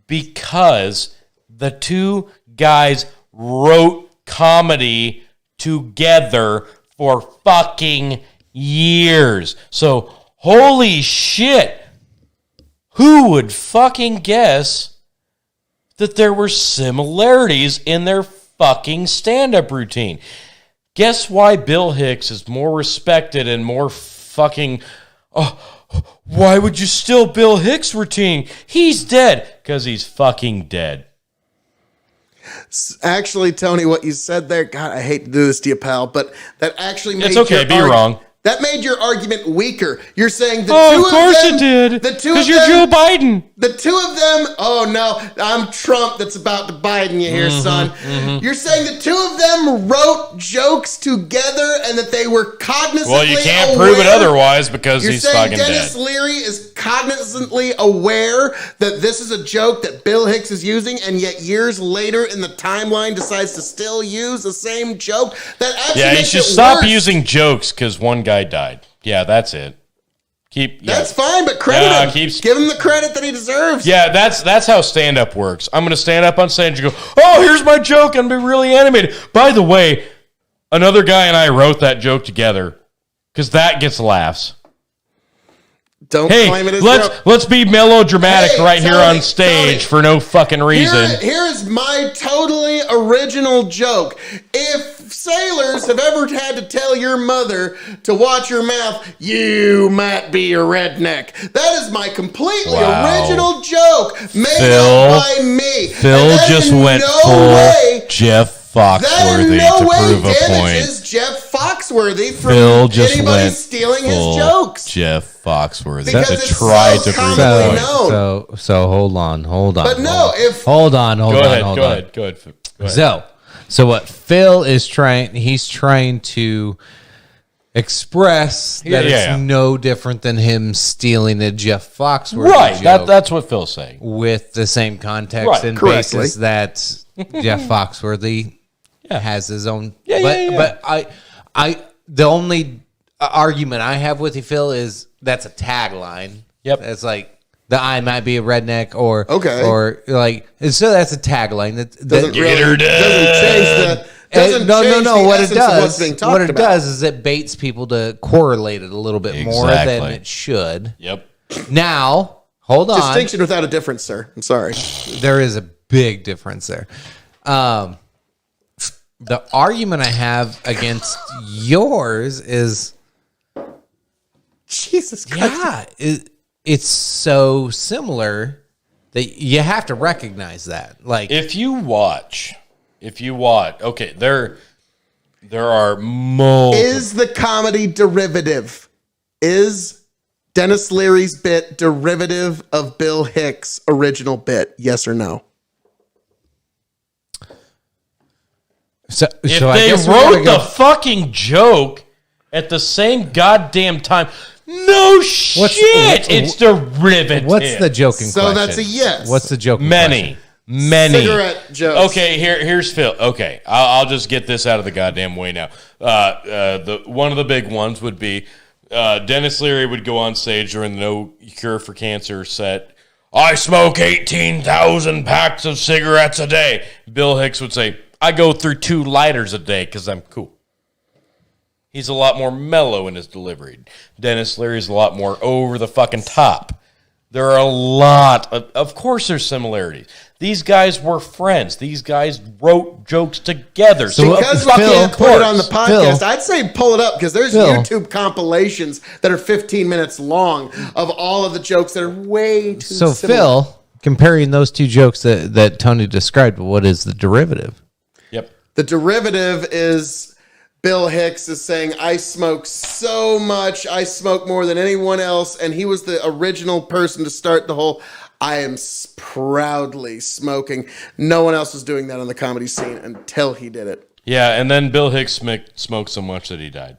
Because the two guys wrote comedy together for fucking years. So, holy shit, who would fucking guess that there were similarities in their fucking stand-up routine? Guess why Bill Hicks is more respected and more fucking... why would you steal Bill Hicks' routine? He's dead. Because he's fucking dead. Actually, Tony, what you said there, God, I hate to do this to you, pal, but that actually made it's okay, be wrong. That made your argument weaker. You're saying the two of of them... Oh, of course it did. Because you're Joe Biden. The two of them... Oh, no. I'm Trump that's about to Biden you here, son. Mm-hmm. You're saying the two of them wrote jokes together and that they were cognizantly Well, you can't aware, prove it otherwise because he's fucking Dennis dead. Leary is cognizantly aware that this is a joke that Bill Hicks is using, and yet years later in the timeline decides to still use the same joke? That actually he makes should it stop worse. using jokes because one guy died. Yeah, that's it. That's fine, but credit him. Give him the credit that he deserves. Yeah, that's how stand-up works. I'm going to stand up on stage and go, oh, here's my joke, and be really animated. By the way, another guy and I wrote that joke together because that gets laughs. Don't claim it as let's be melodramatic here on stage for no fucking reason. Here's my totally original joke. If sailors have ever had to tell your mother to watch your mouth, you might be a redneck. That is my completely original joke made up by me. Phil just went full Jeff Foxworthy to prove a point. Is Jeff Foxworthy from anybody stealing his jokes? Jeff Foxworthy to try to prove a point. So hold on. But no, hold on. Go ahead. So what Phil is he's trying to express that it's no different than him stealing a Jeff Foxworthy joke. That's what Phil's saying. With the same context and basis that Jeff Foxworthy has his own. But the only argument I have with you, Phil, is that's a tagline. Yep. It's like the I might be a redneck or like, so that's a tagline. That doesn't change that. What it does is it baits people to correlate it a little bit more than it should. Yep. Now, hold on. Distinction without a difference, sir. I'm sorry. There is a big difference there. The argument I have against yours is, Jesus Christ. Yeah, it's so similar that you have to recognize that. Like, if you watch, okay, there are multiple. Is the comedy derivative? Is Dennis Leary's bit derivative of Bill Hicks' original bit? Yes or no? If they wrote the fucking joke at the same goddamn time, no shit, it's derivative. What's the joking question? So that's a yes. What's the joking question? Many cigarette jokes. Okay, here's Phil. Okay, I'll just get this out of the goddamn way now. One of the big ones would be Dennis Leary would go on stage during the No Cure for Cancer set. I smoke 18,000 packs of cigarettes a day. Bill Hicks would say, I go through 2 lighters a day because I'm cool. He's a lot more mellow in his delivery. Dennis Leary's a lot more over the fucking top. There are a lot of course there's similarities. These guys were friends. These guys wrote jokes together. So because we can't put it on the podcast, I'd say pull it up because there's YouTube compilations that are 15 minutes long of all of the jokes that are way too similar. Phil, comparing those two jokes that Tony described, what is the derivative? Yep. The derivative is Bill Hicks is saying, I smoke so much. I smoke more than anyone else. And he was the original person to start the whole, I am proudly smoking. No one else was doing that on the comedy scene until he did it. Yeah, and then Bill Hicks smoked so much that he died.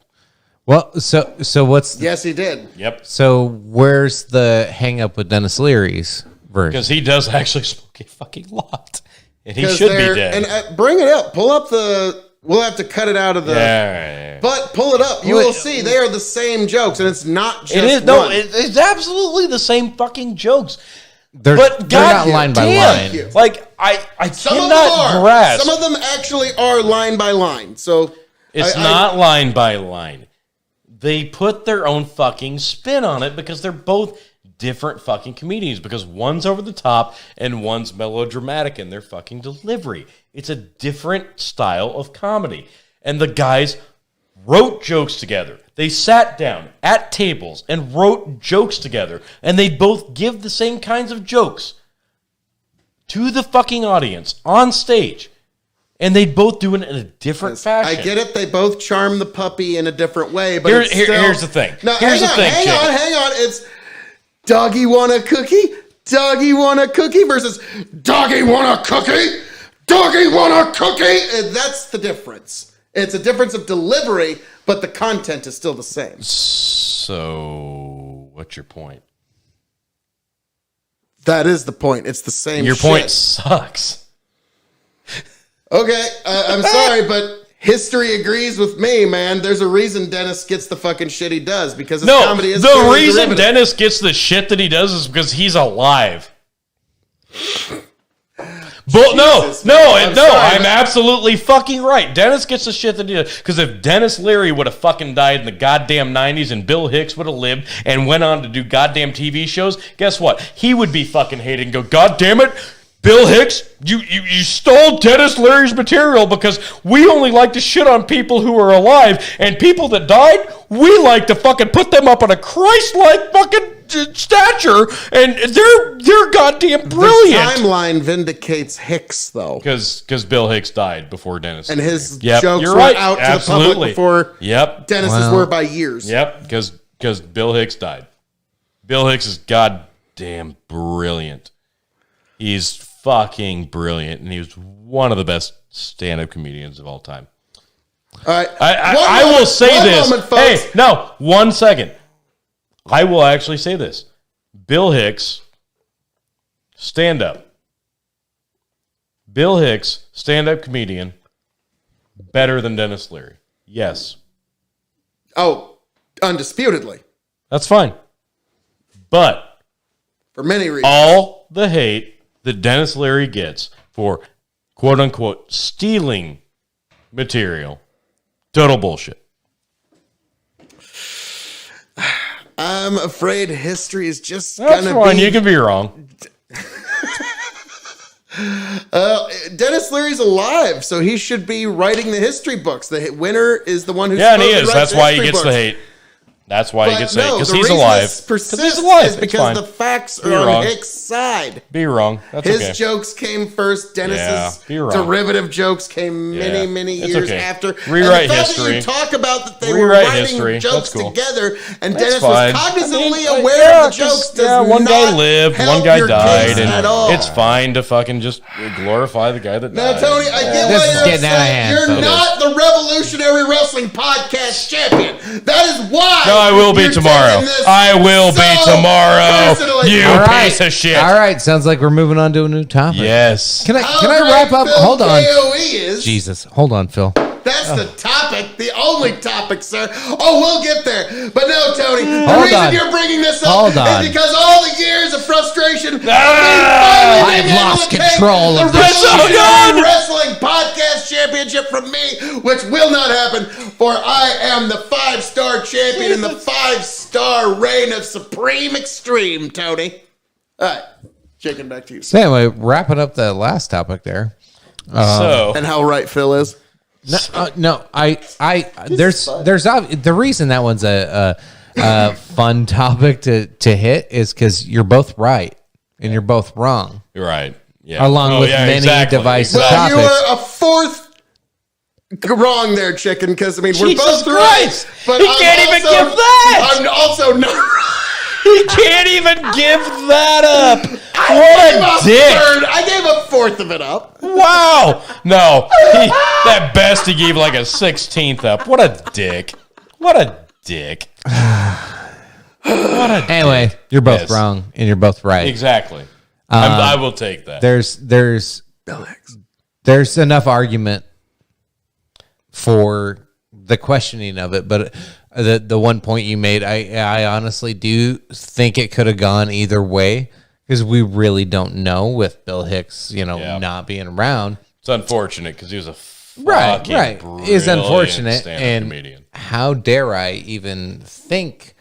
Well, so what's... Yes, he did. Yep. So where's the hang up with Dennis Leary's version? Because he does actually smoke a fucking lot. And he should be dead. And bring it up. Pull up the... We'll have to cut it out of the... Yeah. But pull it up. You will see they are the same jokes, and it's not just It is. one. No, it's absolutely the same fucking jokes. They're But not line by line. you. Like, I Some of them cannot are. grasp. Some of them actually are line by line. So It's not line by line. They put their own fucking spin on it because they're both different fucking comedians, because one's over the top and one's melodramatic in their fucking delivery. It's a different style of comedy. And the guys wrote jokes together. They sat down at tables and wrote jokes together, and they both give the same kinds of jokes to the fucking audience on stage. And they both do it in a different fashion. I get it. They both charm the puppy in a different way. But here's the thing. No, Here's the thing, hang Chicken. on. It's Doggy want a cookie? Doggy want a cookie versus Doggy want a cookie? Doggy want a cookie? And that's the difference. It's a difference of delivery, but the content is still the same. So, what's your point? That is the point. It's the same Your shit. point sucks. Okay, I'm sorry, but history agrees with me, man. There's a reason Dennis gets the fucking shit he does, because his comedy is the reason derivative. Dennis gets the shit that he does is because he's alive. But I'm sorry, I'm but- absolutely fucking right. Dennis gets the shit that he does. Because if Dennis Leary would have fucking died in the goddamn 90s and Bill Hicks would have lived and went on to do goddamn TV shows, guess what? He would be fucking hated and go, God damn it, Bill Hicks, you stole Dennis Leary's material because we only like to shit on people who are alive, and people that died, we like to fucking put them up on a Christ-like fucking stature, and they're goddamn brilliant. The timeline vindicates Hicks, though. Because Bill Hicks died before Dennis. And his Yep, jokes you're were right. out to Absolutely. the public before Yep. Dennis's were by years. Yep, because Bill Hicks died. Bill Hicks is goddamn brilliant. He's fucking brilliant, and he was one of the best stand-up comedians of all time. All right. I will say this. Moment, folks. Hey, no, 1 second. I will actually say this. Bill Hicks, stand-up. Bill Hicks, stand-up comedian, better than Dennis Leary. Yes. Oh, undisputedly. That's fine. But For many reasons. all the hate that Dennis Leary gets for quote-unquote stealing material, total bullshit. I'm afraid history is just That's gonna fine. be... You can be wrong. Dennis Leary's alive, so he should be writing the history books. The winner is the one who's Yeah, and he supposed to is. write That's the why he history gets the books. hate. That's why he But gets the hate. no, Because the he's reason alive. this persists Because he's alive. is It's because fine. the facts Be are on wrong. Hicks' side. Be wrong. That's His okay. jokes came first. Dennis's be wrong. derivative jokes came Yeah, many it's years okay. after. Rewrite and the fact history. That you talk about that they Rewrite were writing history. jokes That's cool. together, and That's Dennis fine. was cognizantly I mean, aware yeah, of the jokes. just- yeah, one guy lived, help one guy your died, case and at all. it's fine to fucking just glorify the guy that Now, died. Tony, I get This why is you're getting out of upset. hand, You're folks. not the Revolutionary Wrestling Podcast champion. That is why. No, I will be you're tomorrow. taking this I will be so tomorrow. personally. You All right. piece of shit. All right, sounds like we're moving on to a new topic. Yes. Can I How wrap great up? Phil Hold on. KOE is. Jesus, hold on, Phil. That's the topic, the only topic, sir. Oh, we'll get there. But no, Tony, the Hold reason on. you're bringing this up Hold on. is because all the years of frustration. I've lost control of this Revolutionary Wrestling Podcast Championship from me, which will not happen, for I am the 5-star champion in the 5-star reign of Supreme Extreme, Tony. All right, Chicken, back to you. So anyway, wrapping up the last topic there. And how right Phil is. No, there's the reason that one's a fun topic to hit is because you're both right and you're both wrong. You're right. Yeah. Along with many divisive Well, topics. you were a fourth wrong there, Chicken, because, I mean, we're Jesus both Christ. right. But He I'm can't even also- give that. I'm also not right. He can't even give that up. What a dick. I gave a fourth of it up. Wow. No. At best, he gave like a 16th up. What a dick. What a dick. Anyway, you're both Yes. wrong and you're both right. Exactly. I will take that. There's enough argument for the questioning of it, but the one point you made, I honestly do think it could have gone either way because we really don't know with Bill Hicks, not being around. It's unfortunate because he was a Right. brilliant Is unfortunate, stand-up and comedian. how dare I even think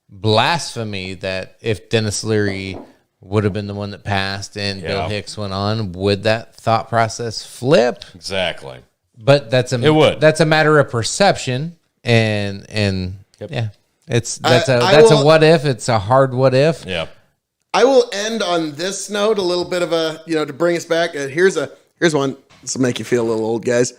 blasphemy that if Dennis Leary would have been the one that passed and Bill Hicks went on, would that thought process flip? Exactly. But that's It would. That's a matter of perception, and Yep. yeah, that's I a will- what if. It's a hard what if. Yeah. I will end on this note, a little bit of a, to bring us back. Here's one. This will make you feel a little old, guys.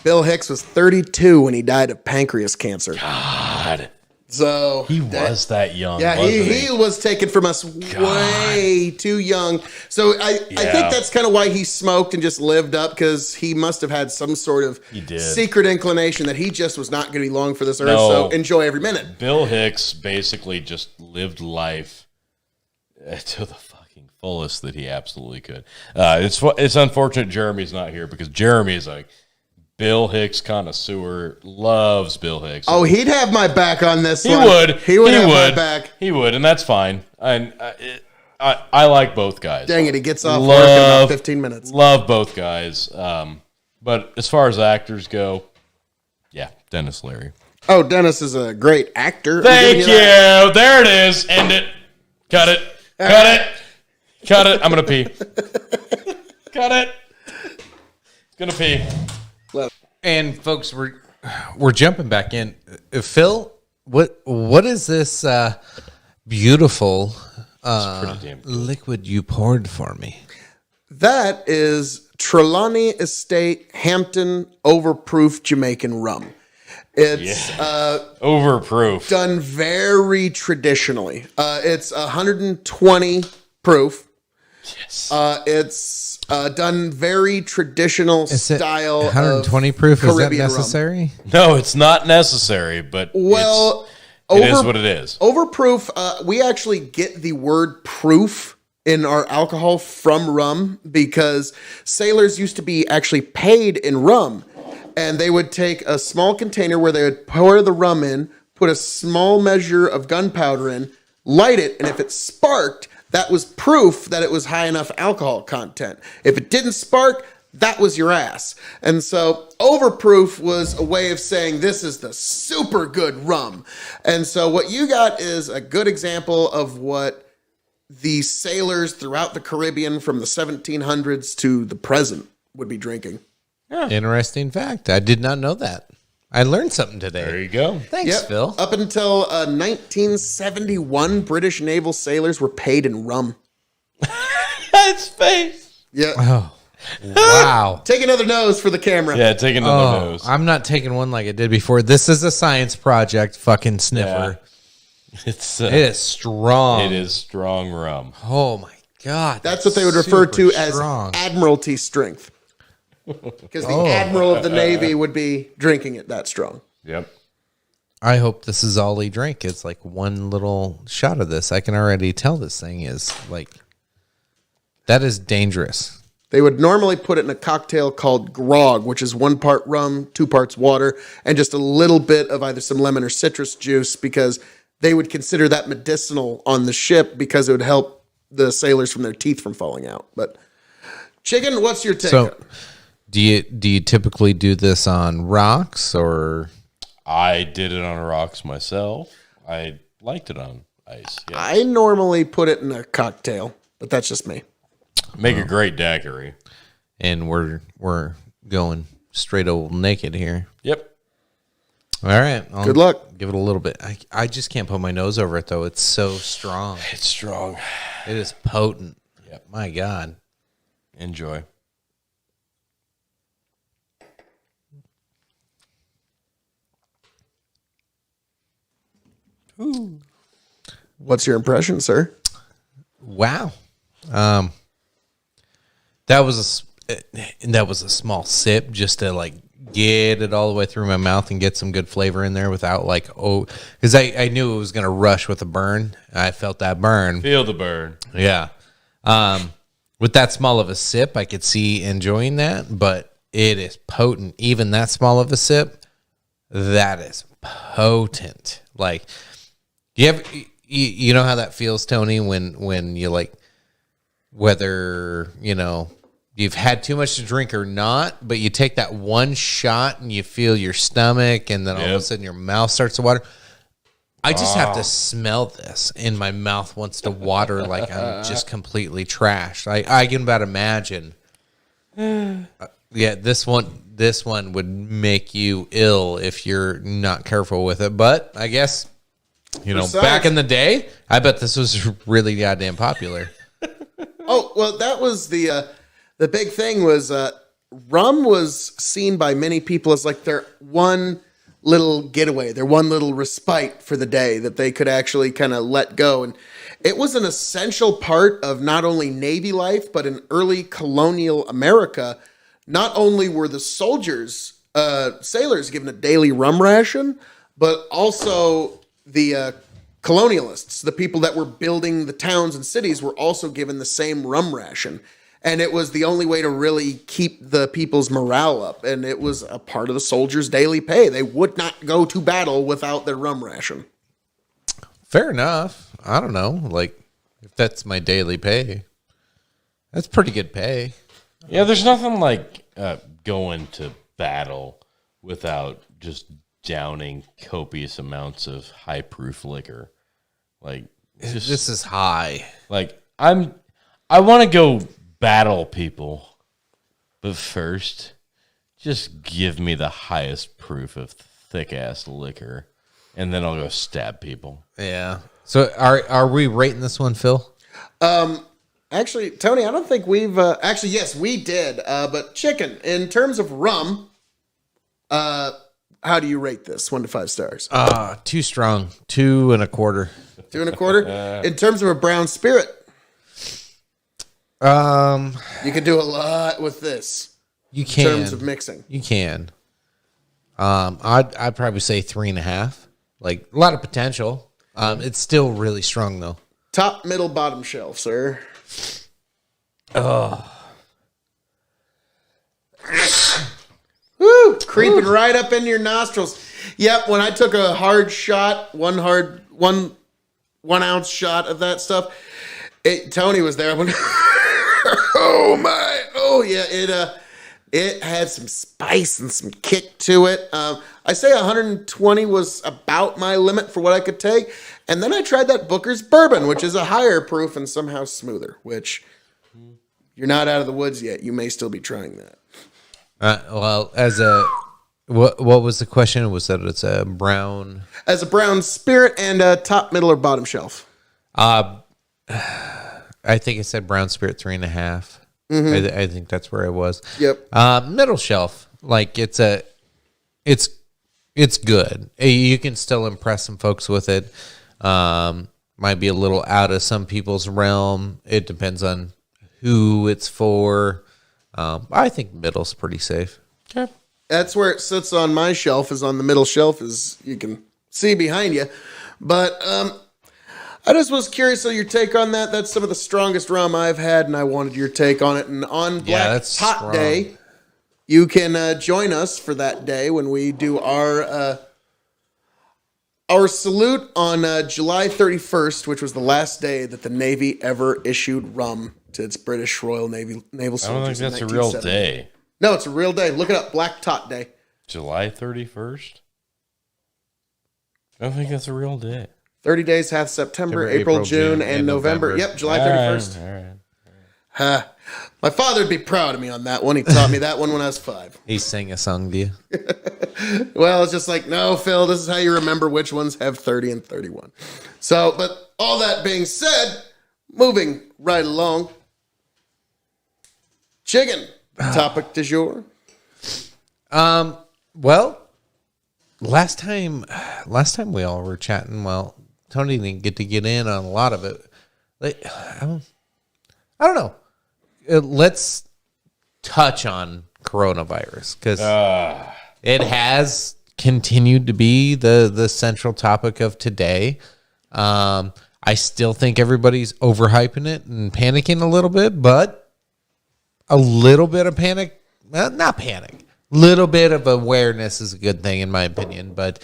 Bill Hicks was 32 when he died of pancreas cancer. God. So He was that young. yeah, wasn't he was taken from us way too young. So I think Yeah. that's kind of why he smoked and just lived up, because he must have had some sort of secret inclination that he just was not going to be long for this earth. No. So enjoy every minute. Bill Hicks basically just lived life to the fucking fullest that he absolutely could. It's unfortunate Jeremy's not here because Jeremy is like Bill Hicks connoisseur, loves Bill Hicks. Oh, he'd have my back on this He one. would. He would have my back. He would, and that's fine. And I like both guys. Dang it, he gets off work in about 15 minutes. Love both guys. But as far as actors go, yeah, Dennis Leary. Oh, Dennis is a great actor. Thank you. There it is. End it. Cut it. Cut it. Cut it. I'm gonna pee. Cut it. It's gonna pee. And folks, we're jumping back in. Phil, what is this beautiful Pretty damn good. liquid you poured for me? That is Trelawney Estate Hampton Overproof Jamaican rum. It's Overproof. done very traditionally. It's 120 proof. Yes. It's done very traditional style. 120 of proof? Is that Caribbean rum. necessary? No, it's not necessary, but Well, it is what it is. Overproof, we actually get the word proof in our alcohol from rum because sailors used to be actually paid in rum. And they would take a small container where they would pour the rum in, put a small measure of gunpowder in, light it, and if it sparked, that was proof that it was high enough alcohol content. If it didn't spark, that was your ass. And so overproof was a way of saying this is the super good rum. And so what you got is a good example of what the sailors throughout the Caribbean from the 1700s to the present would be drinking. Interesting fact. I did not know that. I learned something today. There you go. Thanks, Yep. Phil. Up until 1971, British naval sailors were paid in rum. That's face. Yeah. Oh, wow. Take another nose for the camera. Yeah, take another nose. I'm not taking one like I did before. This is a science project, fucking sniffer. It's It is strong. it is strong rum. Oh my god. That's what they would refer to super as strong. admiralty strength. Because the admiral of the Navy would be drinking it that strong. Yep. I hope this is all he drank. It's like one little shot of this. I can already tell this thing is like, that is dangerous. They would normally put it in a cocktail called grog, which is 1 part rum, 2 parts water, and just a little bit of either some lemon or citrus juice, because they would consider that medicinal on the ship because it would help the sailors from their teeth from falling out. But Chicken, what's your take? So, do you typically do this on rocks or? I did it on rocks myself. I liked it on ice. Yeah. I normally put it in a cocktail, but that's just me. Make a great daiquiri. And we're going straight old naked here. Yep. All right. Good luck. Give it a little bit. I just can't put my nose over it, though. It's so strong. It's strong. It is potent. Yep. My God. Enjoy. Ooh. What's your impression, sir? Wow. That was a small sip just to like get it all the way through my mouth and get some good flavor in there without like, because I knew it was going to rush with a burn. I felt that burn. Feel the burn. Yeah. With that small of a sip, I could see enjoying that, but it is potent. Even that small of a sip, that is potent. Like, you know how that feels, Tony, when you like, whether, you've had too much to drink or not, but you take that one shot and you feel your stomach and then all of a sudden your mouth starts to water. I just have to smell this and my mouth wants to water like I'm just completely trashed. I can about imagine. Yeah, this one would make you ill if you're not careful with it. But I guess, back in the day, I bet this was really goddamn popular. Oh, well, that was the big thing was rum was seen by many people as like their one little getaway, their one little respite for the day that they could actually kind of let go. And it was an essential part of not only Navy life, but in early colonial America. Not only were the soldiers, sailors given a daily rum ration, but also the colonialists, the people that were building the towns and cities, were also given the same rum ration. And it was the only way to really keep the people's morale up. And it was a part of the soldiers' daily pay. They would not go to battle without their rum ration. Fair enough. I don't know. Like, if that's my daily pay, that's pretty good pay. Yeah, there's nothing like going to battle without just downing copious amounts of high proof liquor. Like, this is high. Like, I want to go battle people, but first, just give me the highest proof of thick ass liquor, and then I'll go stab people. Yeah. So are we rating this one, Phil? Actually, Tony, I don't think we've actually. Yes, we did. But Chicken, in terms of rum, how do you rate this? 1 to 5 stars. Too strong. 2 1/4. 2 1/4. In terms of a brown spirit. You can do a lot with this. You can. In terms of mixing. You can. I'd probably say 3.5. Like, a lot of potential. It's still really strong though. Top, middle, bottom shelf, sir. Oh. Woo! Creeping right up into your nostrils. Yep, when I took a hard shot, one ounce shot of that stuff, Tony was there. I went, oh my! Oh yeah! It had some spice and some kick to it. I say 120 was about my limit for what I could take, and then I tried that Booker's Bourbon, which is a higher proof and somehow smoother. Which you're not out of the woods yet. You may still be trying that. Well, as a what was the question? Was that it's a brown? As a brown spirit and a top, middle, or bottom shelf. I think it said brown spirit 3.5. Mm-hmm. I think that's where I was. Yep. Middle shelf, like it's good. You can still impress some folks with it. Might be a little out of some people's realm. It depends on who it's for. I think middle's pretty safe. Okay. That's where it sits on my shelf, is on the middle shelf, as you can see behind you. But I just was curious of your take on that. That's some of the strongest rum I've had, and I wanted your take on it. And on Black that's Tot strong. Day, you can join us for that day when we do our salute on July 31st, which was the last day that the Navy ever issued rum to its British Royal Naval I don't soldiers. think that's in a real 1970. day. No, it's a real day. Look it up. Black Tot Day. July 31st? I don't think that's a real day. 30 days hath September, April, June, and November. Yep, July 31st. All right. My father would be proud of me on that one. He taught me that one when I was 5. He sang a song to you. Well, it's just like, no, Phil, this is how you remember which ones have 30 and 31. So, but all that being said, moving right along. Chicken, topic du jour. Well, last time we all were chatting, well, Tony didn't get in on a lot of it. I don't know. Let's touch on coronavirus because it has continued to be the central topic of today. I still think everybody's overhyping it and panicking a little bit, but a little bit of panic, not panic. Little bit of awareness is a good thing in my opinion, but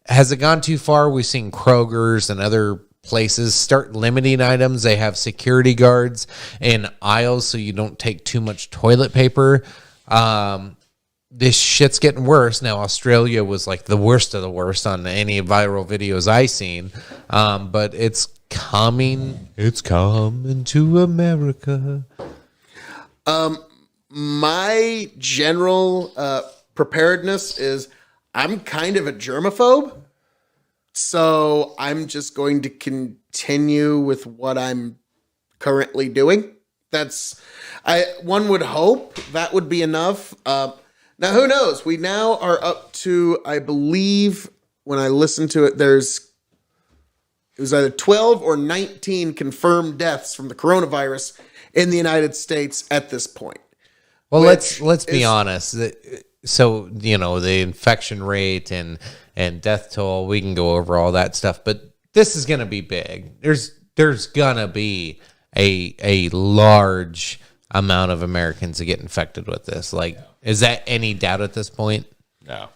has it gone too far? We've seen Kroger's and other places start limiting items. They have security guards in aisles so you don't take too much toilet paper. This shit's getting worse. Now, Australia was like the worst of the worst on any viral videos I seen, but it's coming. It's coming to America. My general preparedness is I'm kind of a germaphobe. So I'm just going to continue with what I'm currently doing. One would hope that would be enough. Now, who knows? We now are up to, I believe, when I listened to it, it was either 12 or 19 confirmed deaths from the coronavirus in the United States at this point. Well, let's be honest. So, the infection rate and death toll, we can go over all that stuff, but this is going to be big. There's going to be a large amount of Americans that get infected with this. Like, is that any doubt at this point? No.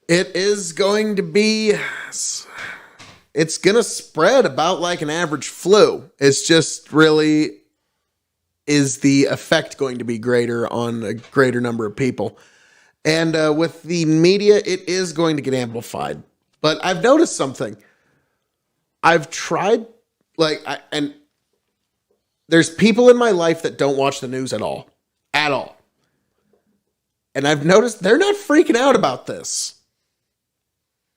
It is going to be, it's going to spread about like an average flu. It's just really, is the effect going to be greater on a greater number of people? And with the media, it is going to get amplified. But I've noticed something. I've tried, and there's people in my life that don't watch the news at all. At all. And I've noticed they're not freaking out about this.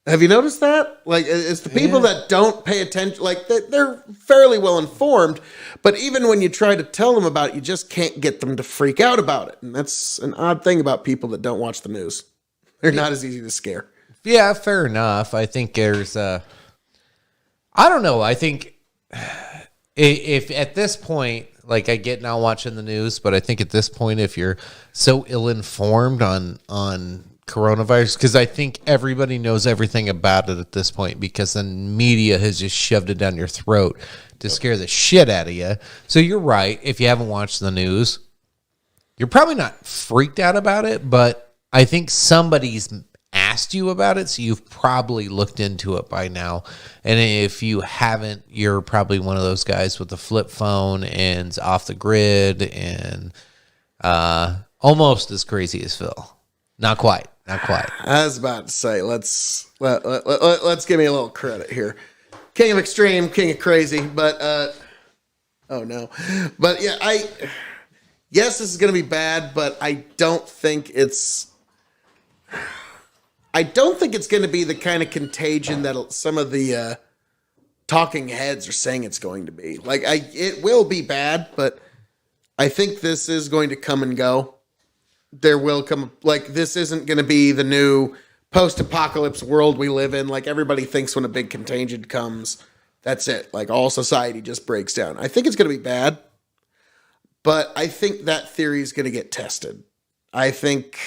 Have you noticed that? Like, it's the people that don't pay attention, like, they're fairly well informed, but even when you try to tell them about it, you just can't get them to freak out about it. And that's an odd thing about people that don't watch the news. They're not as easy to scare. Yeah, fair enough. I think there's I don't know. I think if at this point, like, I get now watching the news, but I think at this point, if you're so ill-informed on coronavirus, because I think everybody knows everything about it at this point because the media has just shoved it down your throat to scare the shit out of you. So you're right. If you haven't watched the news, you're probably not freaked out about it, but I think somebody's asked you about it, so you've probably looked into it by now. And if you haven't, you're probably one of those guys with a flip phone and off the grid and almost as crazy as Phil. Not quite. I was about to say, let's give me a little credit here. King of extreme, king of crazy, but oh no. But yeah, yes, this is going to be bad, but I don't think it's going to be the kind of contagion that some of the talking heads are saying it's going to be. Like, it will be bad, but I think this is going to come and go. There will come, like, this isn't going to be the new post-apocalypse world we live in. Like, everybody thinks when a big contagion comes, that's it. Like, all society just breaks down. I think it's going to be bad, but I think that theory is going to get tested. I think,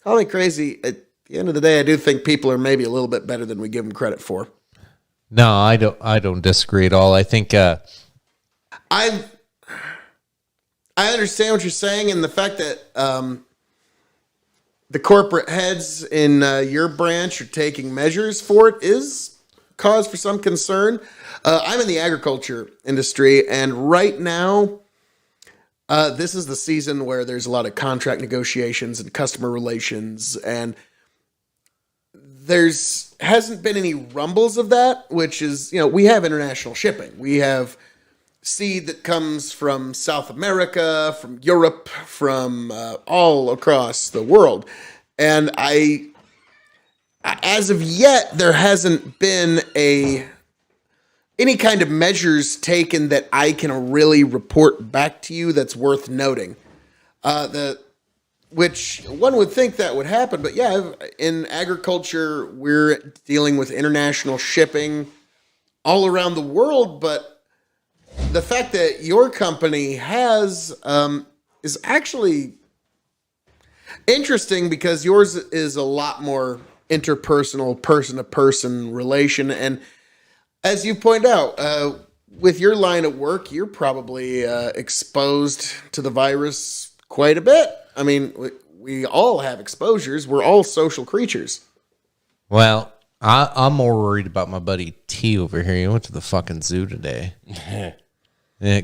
call me crazy, at the end of the day, I do think people are maybe a little bit better than we give them credit for. No, I don't disagree at all. I think I understand what you're saying, and the fact that the corporate heads in your branch are taking measures for it is cause for some concern. I'm in the agriculture industry, and right now, this is the season where there's a lot of contract negotiations and customer relations, and there's hasn't been any rumbles of that, which is, we have international shipping. We have seed that comes from South America, from Europe, from all across the world. And as of yet, there hasn't been any kind of measures taken that I can really report back to you that's worth noting. Which one would think that would happen, but yeah, in agriculture, we're dealing with international shipping all around the world, but the fact that your company has is actually interesting because yours is a lot more interpersonal, person-to-person relation, and as you point out, with your line of work, you're probably exposed to the virus quite a bit. I mean, we all have exposures. We're all social creatures. Well, I'm more worried about my buddy T over here. He went to the fucking zoo today.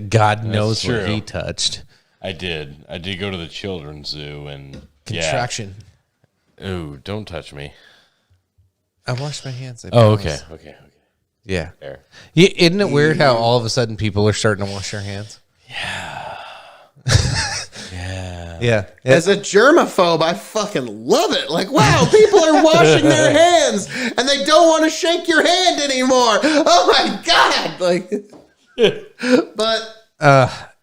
God knows what he touched. I did go to the children's zoo and Contraction. Yeah. Ooh, don't touch me. I washed my hands. Okay. Yeah. There. Isn't it weird how all of a sudden people are starting to wash their hands? Yeah. Yeah. As a germaphobe, I fucking love it. Like, wow, people are washing their hands and they don't want to shake your hand anymore. Oh my God. Like, but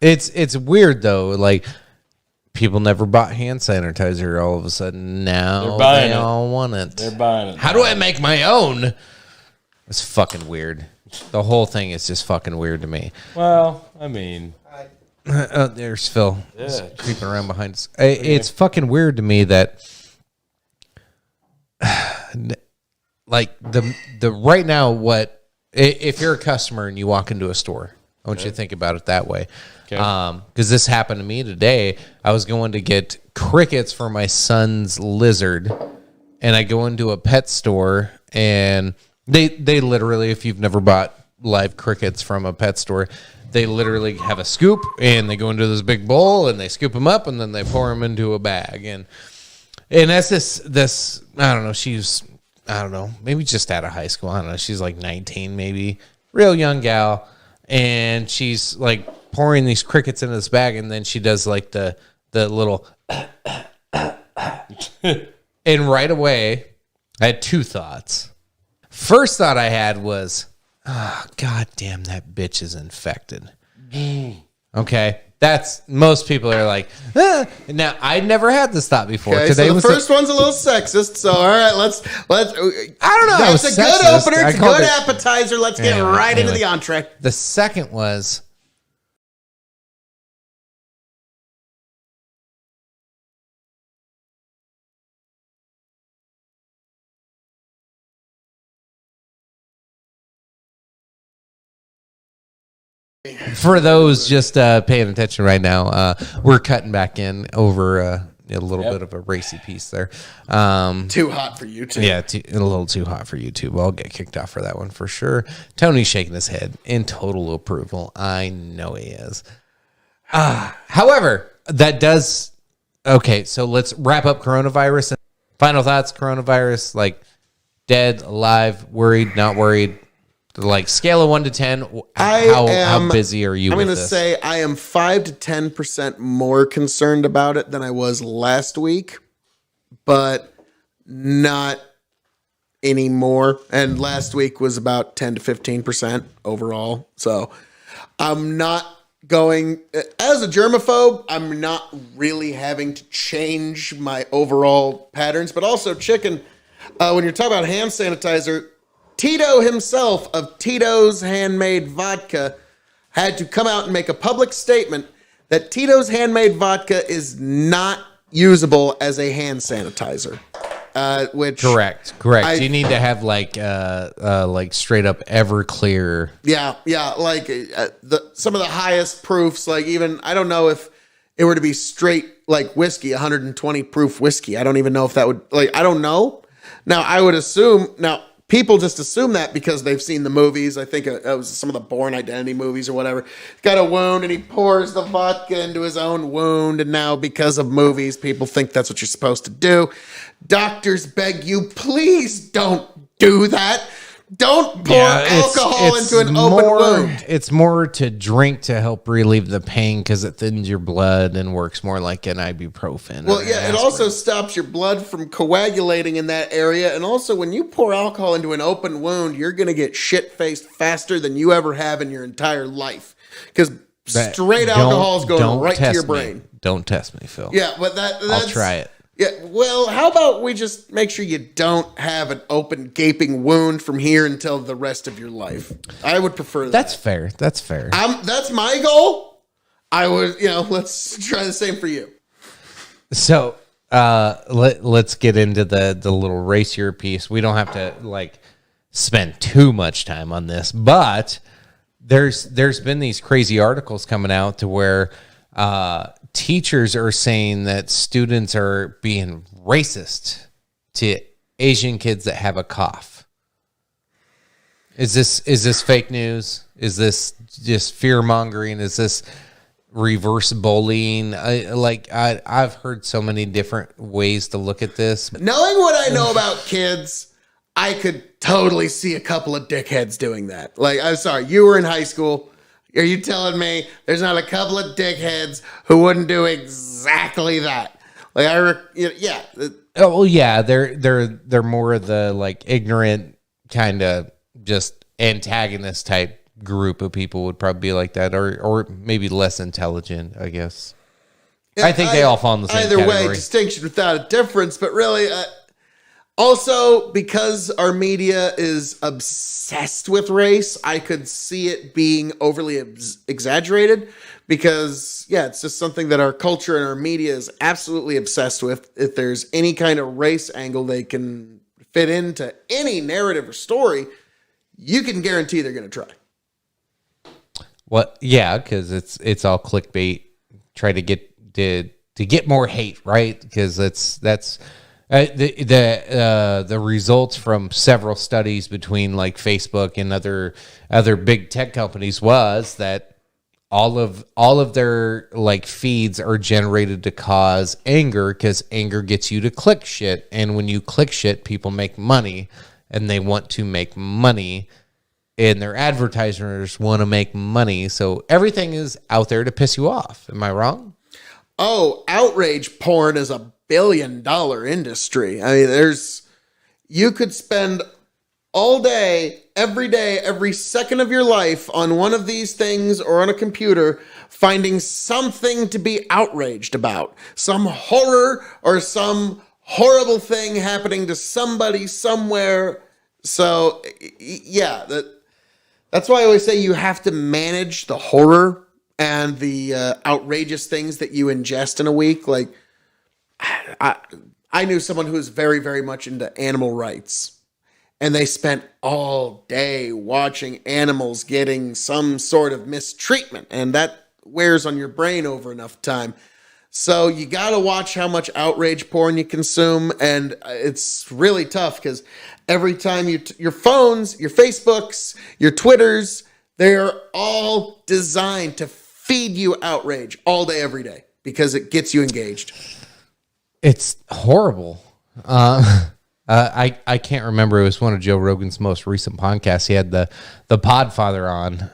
it's weird though. Like, people never bought hand sanitizer. All of a sudden now they all want it. They're buying it. How do I make my own? It's fucking weird. The whole thing is just fucking weird to me. Well, I mean, there's Phil. Yeah. He's creeping around behind us. It's fucking weird to me that, like the right now, what if you're a customer and you walk into a store? I want you to think about it that way. Okay. Because this happened to me today. I was going to get crickets for my son's lizard, and I go into a pet store, and they literally, if you've never bought live crickets from a pet store, they literally have a scoop, and they go into this big bowl, and they scoop them up, and then they pour them into a bag, and that's this I don't know, maybe just out of high school. I don't know. She's like 19, maybe, real young gal, and she's like pouring these crickets into this bag, and then she does like the little and right away I had two thoughts. First thought I had was, oh, God damn, that bitch is infected. Okay, that's most people are like, now I never had this thought before. okay, Today so the was first one's a little sexist. So all right, let's. I don't know. That's a good sexist. opener. I It's a called good it- appetizer. Let's get right into the entree. The second was, for those just paying attention right now, we're cutting back in over a little bit of a racy piece there. Too hot for you too. Yeah, a little too hot for YouTube. I'll get kicked off for that one for sure. Tony's shaking his head in total approval. I know he is. However, that does... Okay, so let's wrap up coronavirus. Final thoughts, coronavirus, like dead, alive, worried, not worried. Like scale of 1 to 10, how busy are you I'm with going to this? say I am 5 to 10% more concerned about it than I was last week, but not anymore. And last week was about 10 to 15% overall. So I'm not going, as a germaphobe, I'm not really having to change my overall patterns, but also chicken, when you're talking about hand sanitizer, Tito himself of Tito's Handmade Vodka had to come out and make a public statement that Tito's Handmade Vodka is not usable as a hand sanitizer. which Correct. You need to have like straight up Everclear. Yeah, like some of the highest proofs, like even, I don't know if it were to be straight like whiskey, 120 proof whiskey. I don't even know if that would, like, I don't know. Now, I would assume, people just assume that because they've seen the movies. I think it was some of the Bourne Identity movies or whatever. Got a wound and he pours the vodka into his own wound. And now because of movies, people think that's what you're supposed to do. Doctors beg you, please don't do that. Don't pour alcohol into an open wound. It's more to drink to help relieve the pain because it thins your blood and works more like an ibuprofen. Well, yeah, it also stops your blood from coagulating in that area. And also, when you pour alcohol into an open wound, you're going to get shit-faced faster than you ever have in your entire life. Because straight alcohol is going right to your brain. Don't test me, Phil. Yeah, but that's... I'll try it. Yeah, well, how about we just make sure you don't have an open, gaping wound from here until the rest of your life? I would prefer that. That's fair. That's my goal. I would, let's try the same for you. So, let's get into the little racier piece. We don't have to, spend too much time on this, but there's been these crazy articles coming out to where teachers are saying that students are being racist to Asian kids that have a cough. Is this fake news? Is this just fear mongering? Is this reverse bullying? I've heard so many different ways to look at this. Knowing what I know about kids, I could totally see a couple of dickheads doing that. I'm sorry, you were in high school. Are you telling me there's not a couple of dickheads who wouldn't do exactly that? Yeah. Oh well, yeah. They're more of the ignorant kind of just antagonist type group of people would probably be like that, or maybe less intelligent, I guess. Yeah, I think they all fall in the same either category. Way, distinction without a difference. But really, also, because our media is obsessed with race, I could see it being overly exaggerated because, it's just something that our culture and our media is absolutely obsessed with. If there's any kind of race angle they can fit into any narrative or story, you can guarantee they're going to try. Well, yeah, because it's all clickbait. Try to get more hate, right? Because that's... the results from several studies between Facebook and other big tech companies was that all of their feeds are generated to cause anger because anger gets you to click shit, and when you click shit, people make money, and they want to make money, and their advertisers want to make money, so everything is out there to piss you off. Am I wrong? Oh, outrage porn is a billion-dollar industry. I mean, you could spend all day, every second of your life on one of these things or on a computer finding something to be outraged about. Some horror or some horrible thing happening to somebody somewhere. So, yeah, that's why I always say you have to manage the horror and the outrageous things that you ingest in a week. I knew someone who was very, very much into animal rights, and they spent all day watching animals getting some sort of mistreatment, and that wears on your brain over enough time. So you got to watch how much outrage porn you consume, and it's really tough because every time your phones, your Facebooks, your Twitters, they're all designed to feed you outrage all day, every day, because it gets you engaged. It's horrible. I can't remember. It was one of Joe Rogan's most recent podcasts. He had the Podfather on,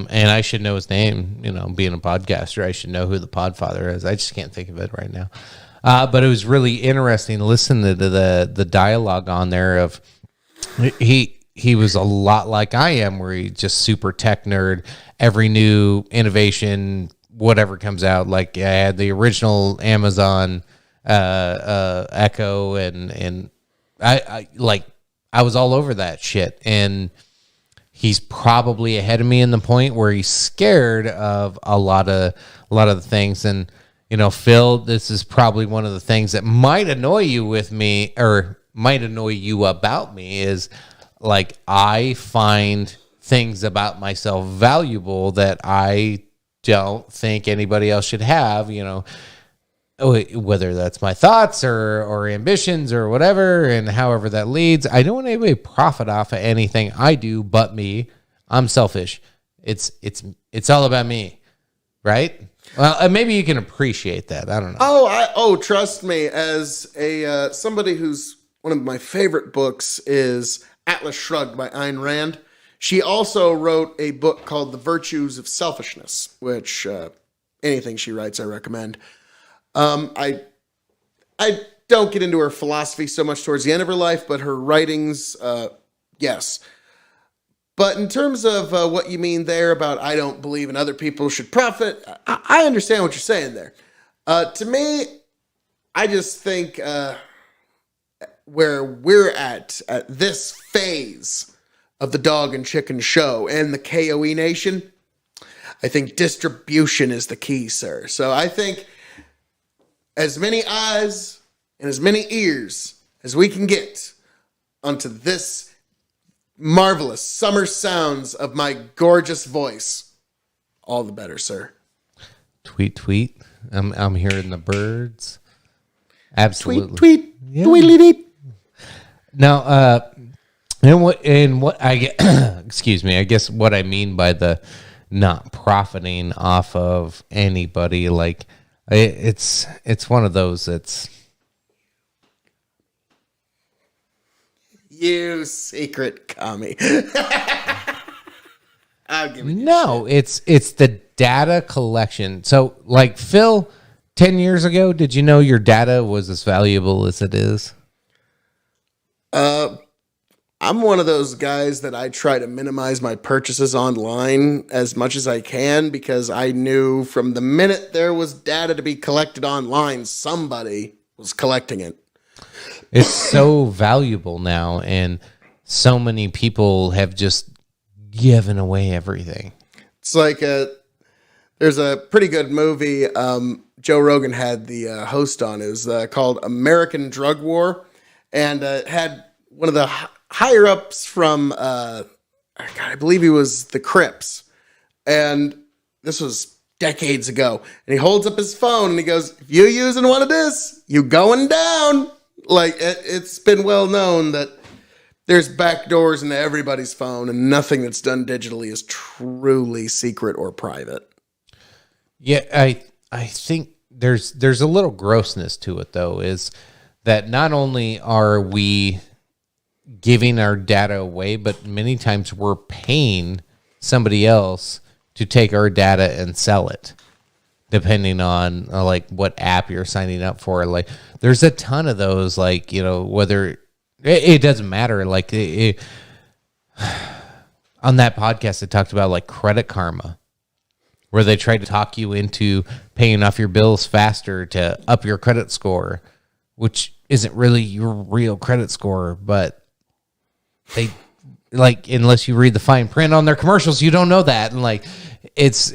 and I should know his name. Being a podcaster, I should know who the Podfather is. I just can't think of it right now. But it was really interesting listening to the dialogue on there. Of he was a lot like I am, where he's just super tech nerd. Every new innovation, whatever comes out, I had the original Amazon Echo, and I was all over that shit, and he's probably ahead of me in the point where he's scared of a lot of the things, and Phil, this is probably one of the things that might annoy you with me, or might annoy you about me, is like I find things about myself valuable that I don't think anybody else should have, whether that's my thoughts or ambitions or whatever, and however that leads. I don't want anybody to profit off of anything I do but me. I'm selfish. It's all about me, right? Well, maybe you can appreciate that. I don't know. Trust me, as a somebody who's one of my favorite books is Atlas Shrugged by Ayn Rand. She also wrote a book called The Virtues of Selfishness, which anything she writes I recommend. I don't get into her philosophy so much towards the end of her life, but her writings, yes. But in terms of what you mean there about I don't believe in other people should profit, I understand what you're saying there. To me, I just think where we're at this phase of the dog and chicken show and the KOE Nation, I think distribution is the key, sir. So I think as many eyes and as many ears as we can get onto this marvelous summer sounds of my gorgeous voice, all the better, sir. Tweet. I'm hearing the birds. Absolutely. Tweet. Yeah. Tweet. Now, and what I get, excuse me, I guess what I mean by the not profiting off of anybody, like it's one of those that's, you secret commie. I'll give it. No, it's the data collection. So, like Phil, 10 years ago, did you know your data was as valuable as it is? I'm one of those guys that I try to minimize my purchases online as much as I can, because I knew from the minute there was data to be collected online, somebody was collecting it. It's so valuable now, and so many people have just given away everything. It's like there's a pretty good movie Joe Rogan had the host on. It was called American Drug War, and it had one of the higher ups from I believe he was the Crips, and this was decades ago. And he holds up his phone and he goes, "If you using one of this, you going down." Like it's been well known that there's backdoors into everybody's phone, and nothing that's done digitally is truly secret or private. Yeah, I think there's a little grossness to it, though, is that not only are we giving our data away, but many times we're paying somebody else to take our data and sell it, depending on like what app you're signing up for. Like there's a ton of those, like, whether it doesn't matter. Like on that podcast, it talked about like Credit Karma, where they try to talk you into paying off your bills faster to up your credit score, which isn't really your real credit score, but they like, unless you read the fine print on their commercials, you don't know that. And like, it's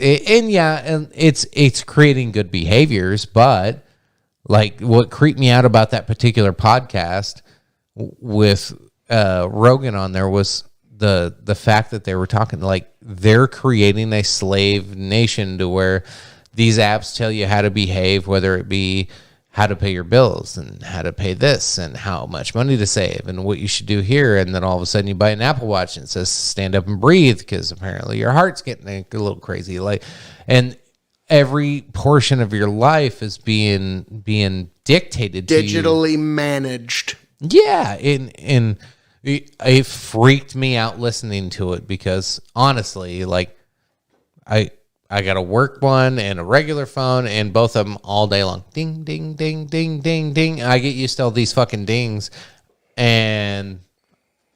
creating good behaviors, but like what creeped me out about that particular podcast with Rogan on there was the fact that they were talking like they're creating a slave nation to where these apps tell you how to behave, whether it be how to pay your bills and how to pay this and how much money to save and what you should do here. And then all of a sudden you buy an Apple Watch and it says stand up and breathe because apparently your heart's getting a little crazy. Like, and every portion of your life is being dictated digitally managed. Yeah. And it freaked me out listening to it because honestly, like I got a work one and a regular phone, and both of them all day long. Ding, ding, ding, ding, ding, ding. I get used to all these fucking dings, and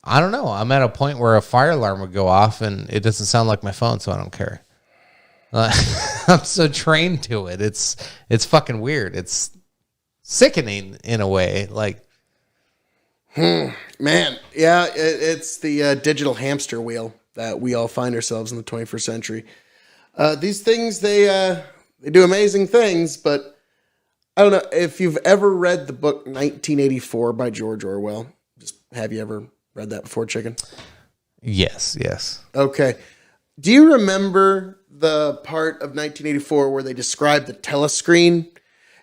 I don't know. I'm at a point where a fire alarm would go off, and it doesn't sound like my phone, so I don't care. I'm so trained to it. It's fucking weird. It's sickening in a way. Like, man, yeah, it's the digital hamster wheel that we all find ourselves in the 21st century. These things, they do amazing things, but I don't know if you've ever read the book 1984 by George Orwell. Just have you ever read that before, Chicken? Yes. Okay. Do you remember the part of 1984 where they described the telescreen?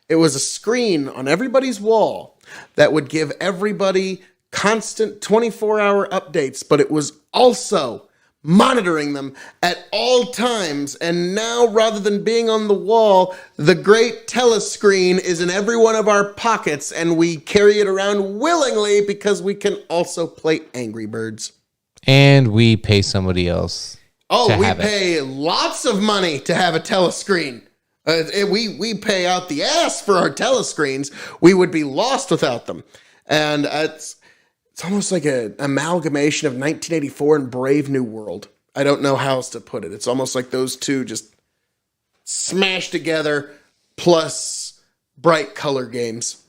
It was a screen on everybody's wall that would give everybody constant 24-hour updates, but it was also monitoring them at all times. And now, rather than being on the wall, the great telescreen is in every one of our pockets, and we carry it around willingly because we can also play Angry Birds. And we pay somebody else. Oh, we pay lots of money to have a telescreen. We pay out the ass for our telescreens. We would be lost without them. And it's almost like an amalgamation of 1984 and Brave New World. I don't know how else to put it. It's almost like those two just smashed together, plus bright color games.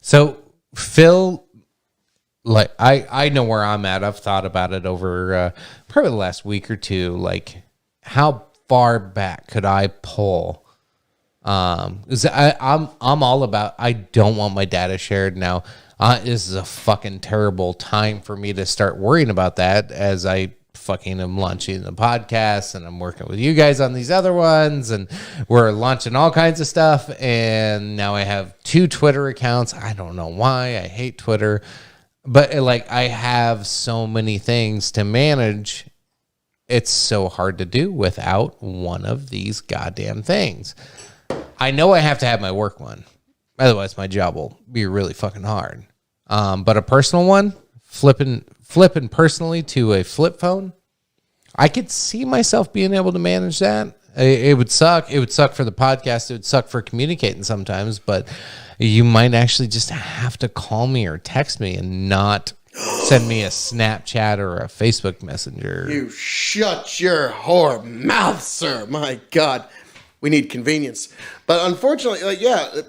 So, Phil, like I know where I'm at. I've thought about it over probably the last week or two. Like, how far back could I pull? 'Cause I'm all about. I don't want my data shared now. This is a fucking terrible time for me to start worrying about that, as I fucking am launching the podcast and I'm working with you guys on these other ones, and we're launching all kinds of stuff. And now I have 2 Twitter accounts. I don't know why. I hate Twitter, but like, I have so many things to manage. It's so hard to do without one of these goddamn things. I know I have to have my work one. Otherwise, my job will be really fucking hard. But a personal one, flipping personally to a flip phone, I could see myself being able to manage that. It would suck. It would suck for the podcast. It would suck for communicating sometimes. But you might actually just have to call me or text me and not send me a Snapchat or a Facebook Messenger. You shut your whore mouth, sir. My God. We need convenience. But unfortunately, like, yeah,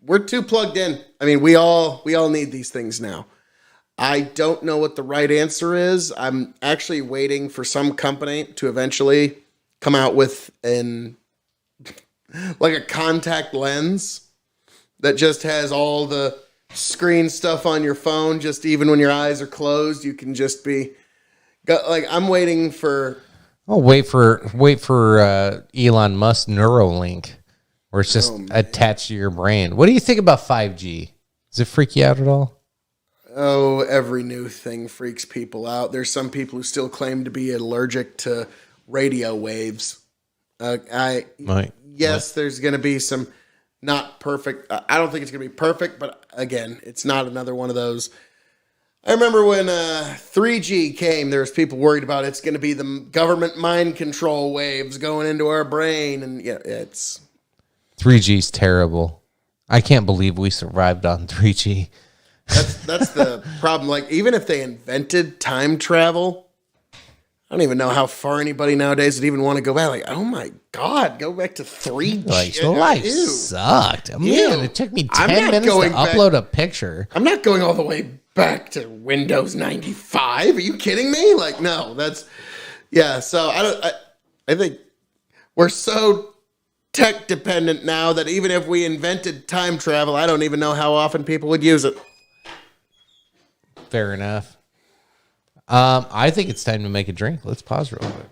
we're too plugged in. I mean, we all need these things now. I don't know what the right answer is. I'm actually waiting for some company to eventually come out with like a contact lens that just has all the screen stuff on your phone. Just even when your eyes are closed, you can just be like, I'm waiting for. Oh, wait for Elon Musk Neuralink, where it's just attached to your brain. What do you think about 5G? Does it freak you out at all? Oh, every new thing freaks people out. There's some people who still claim to be allergic to radio waves. Yes, there's going to be some not perfect. I don't think it's going to be perfect, but again, it's not another one of those. I remember when 3G came, there was people worried about it's going to be the government mind control waves going into our brain. And yeah, it's 3G's terrible. I can't believe we survived on 3G. That's the problem. Like, even if they invented time travel, I don't even know how far anybody nowadays would even want to go back. Like, oh my God, go back to 3G. Like, life sucked. Man, it took me 10 minutes to upload a picture. I'm not going all the way back to Windows 95. Are you kidding me? Like, no, so I think we're so tech dependent now that even if we invented time travel, I don't even know how often people would use it. Fair enough. I think it's time to make a drink. Let's pause real quick.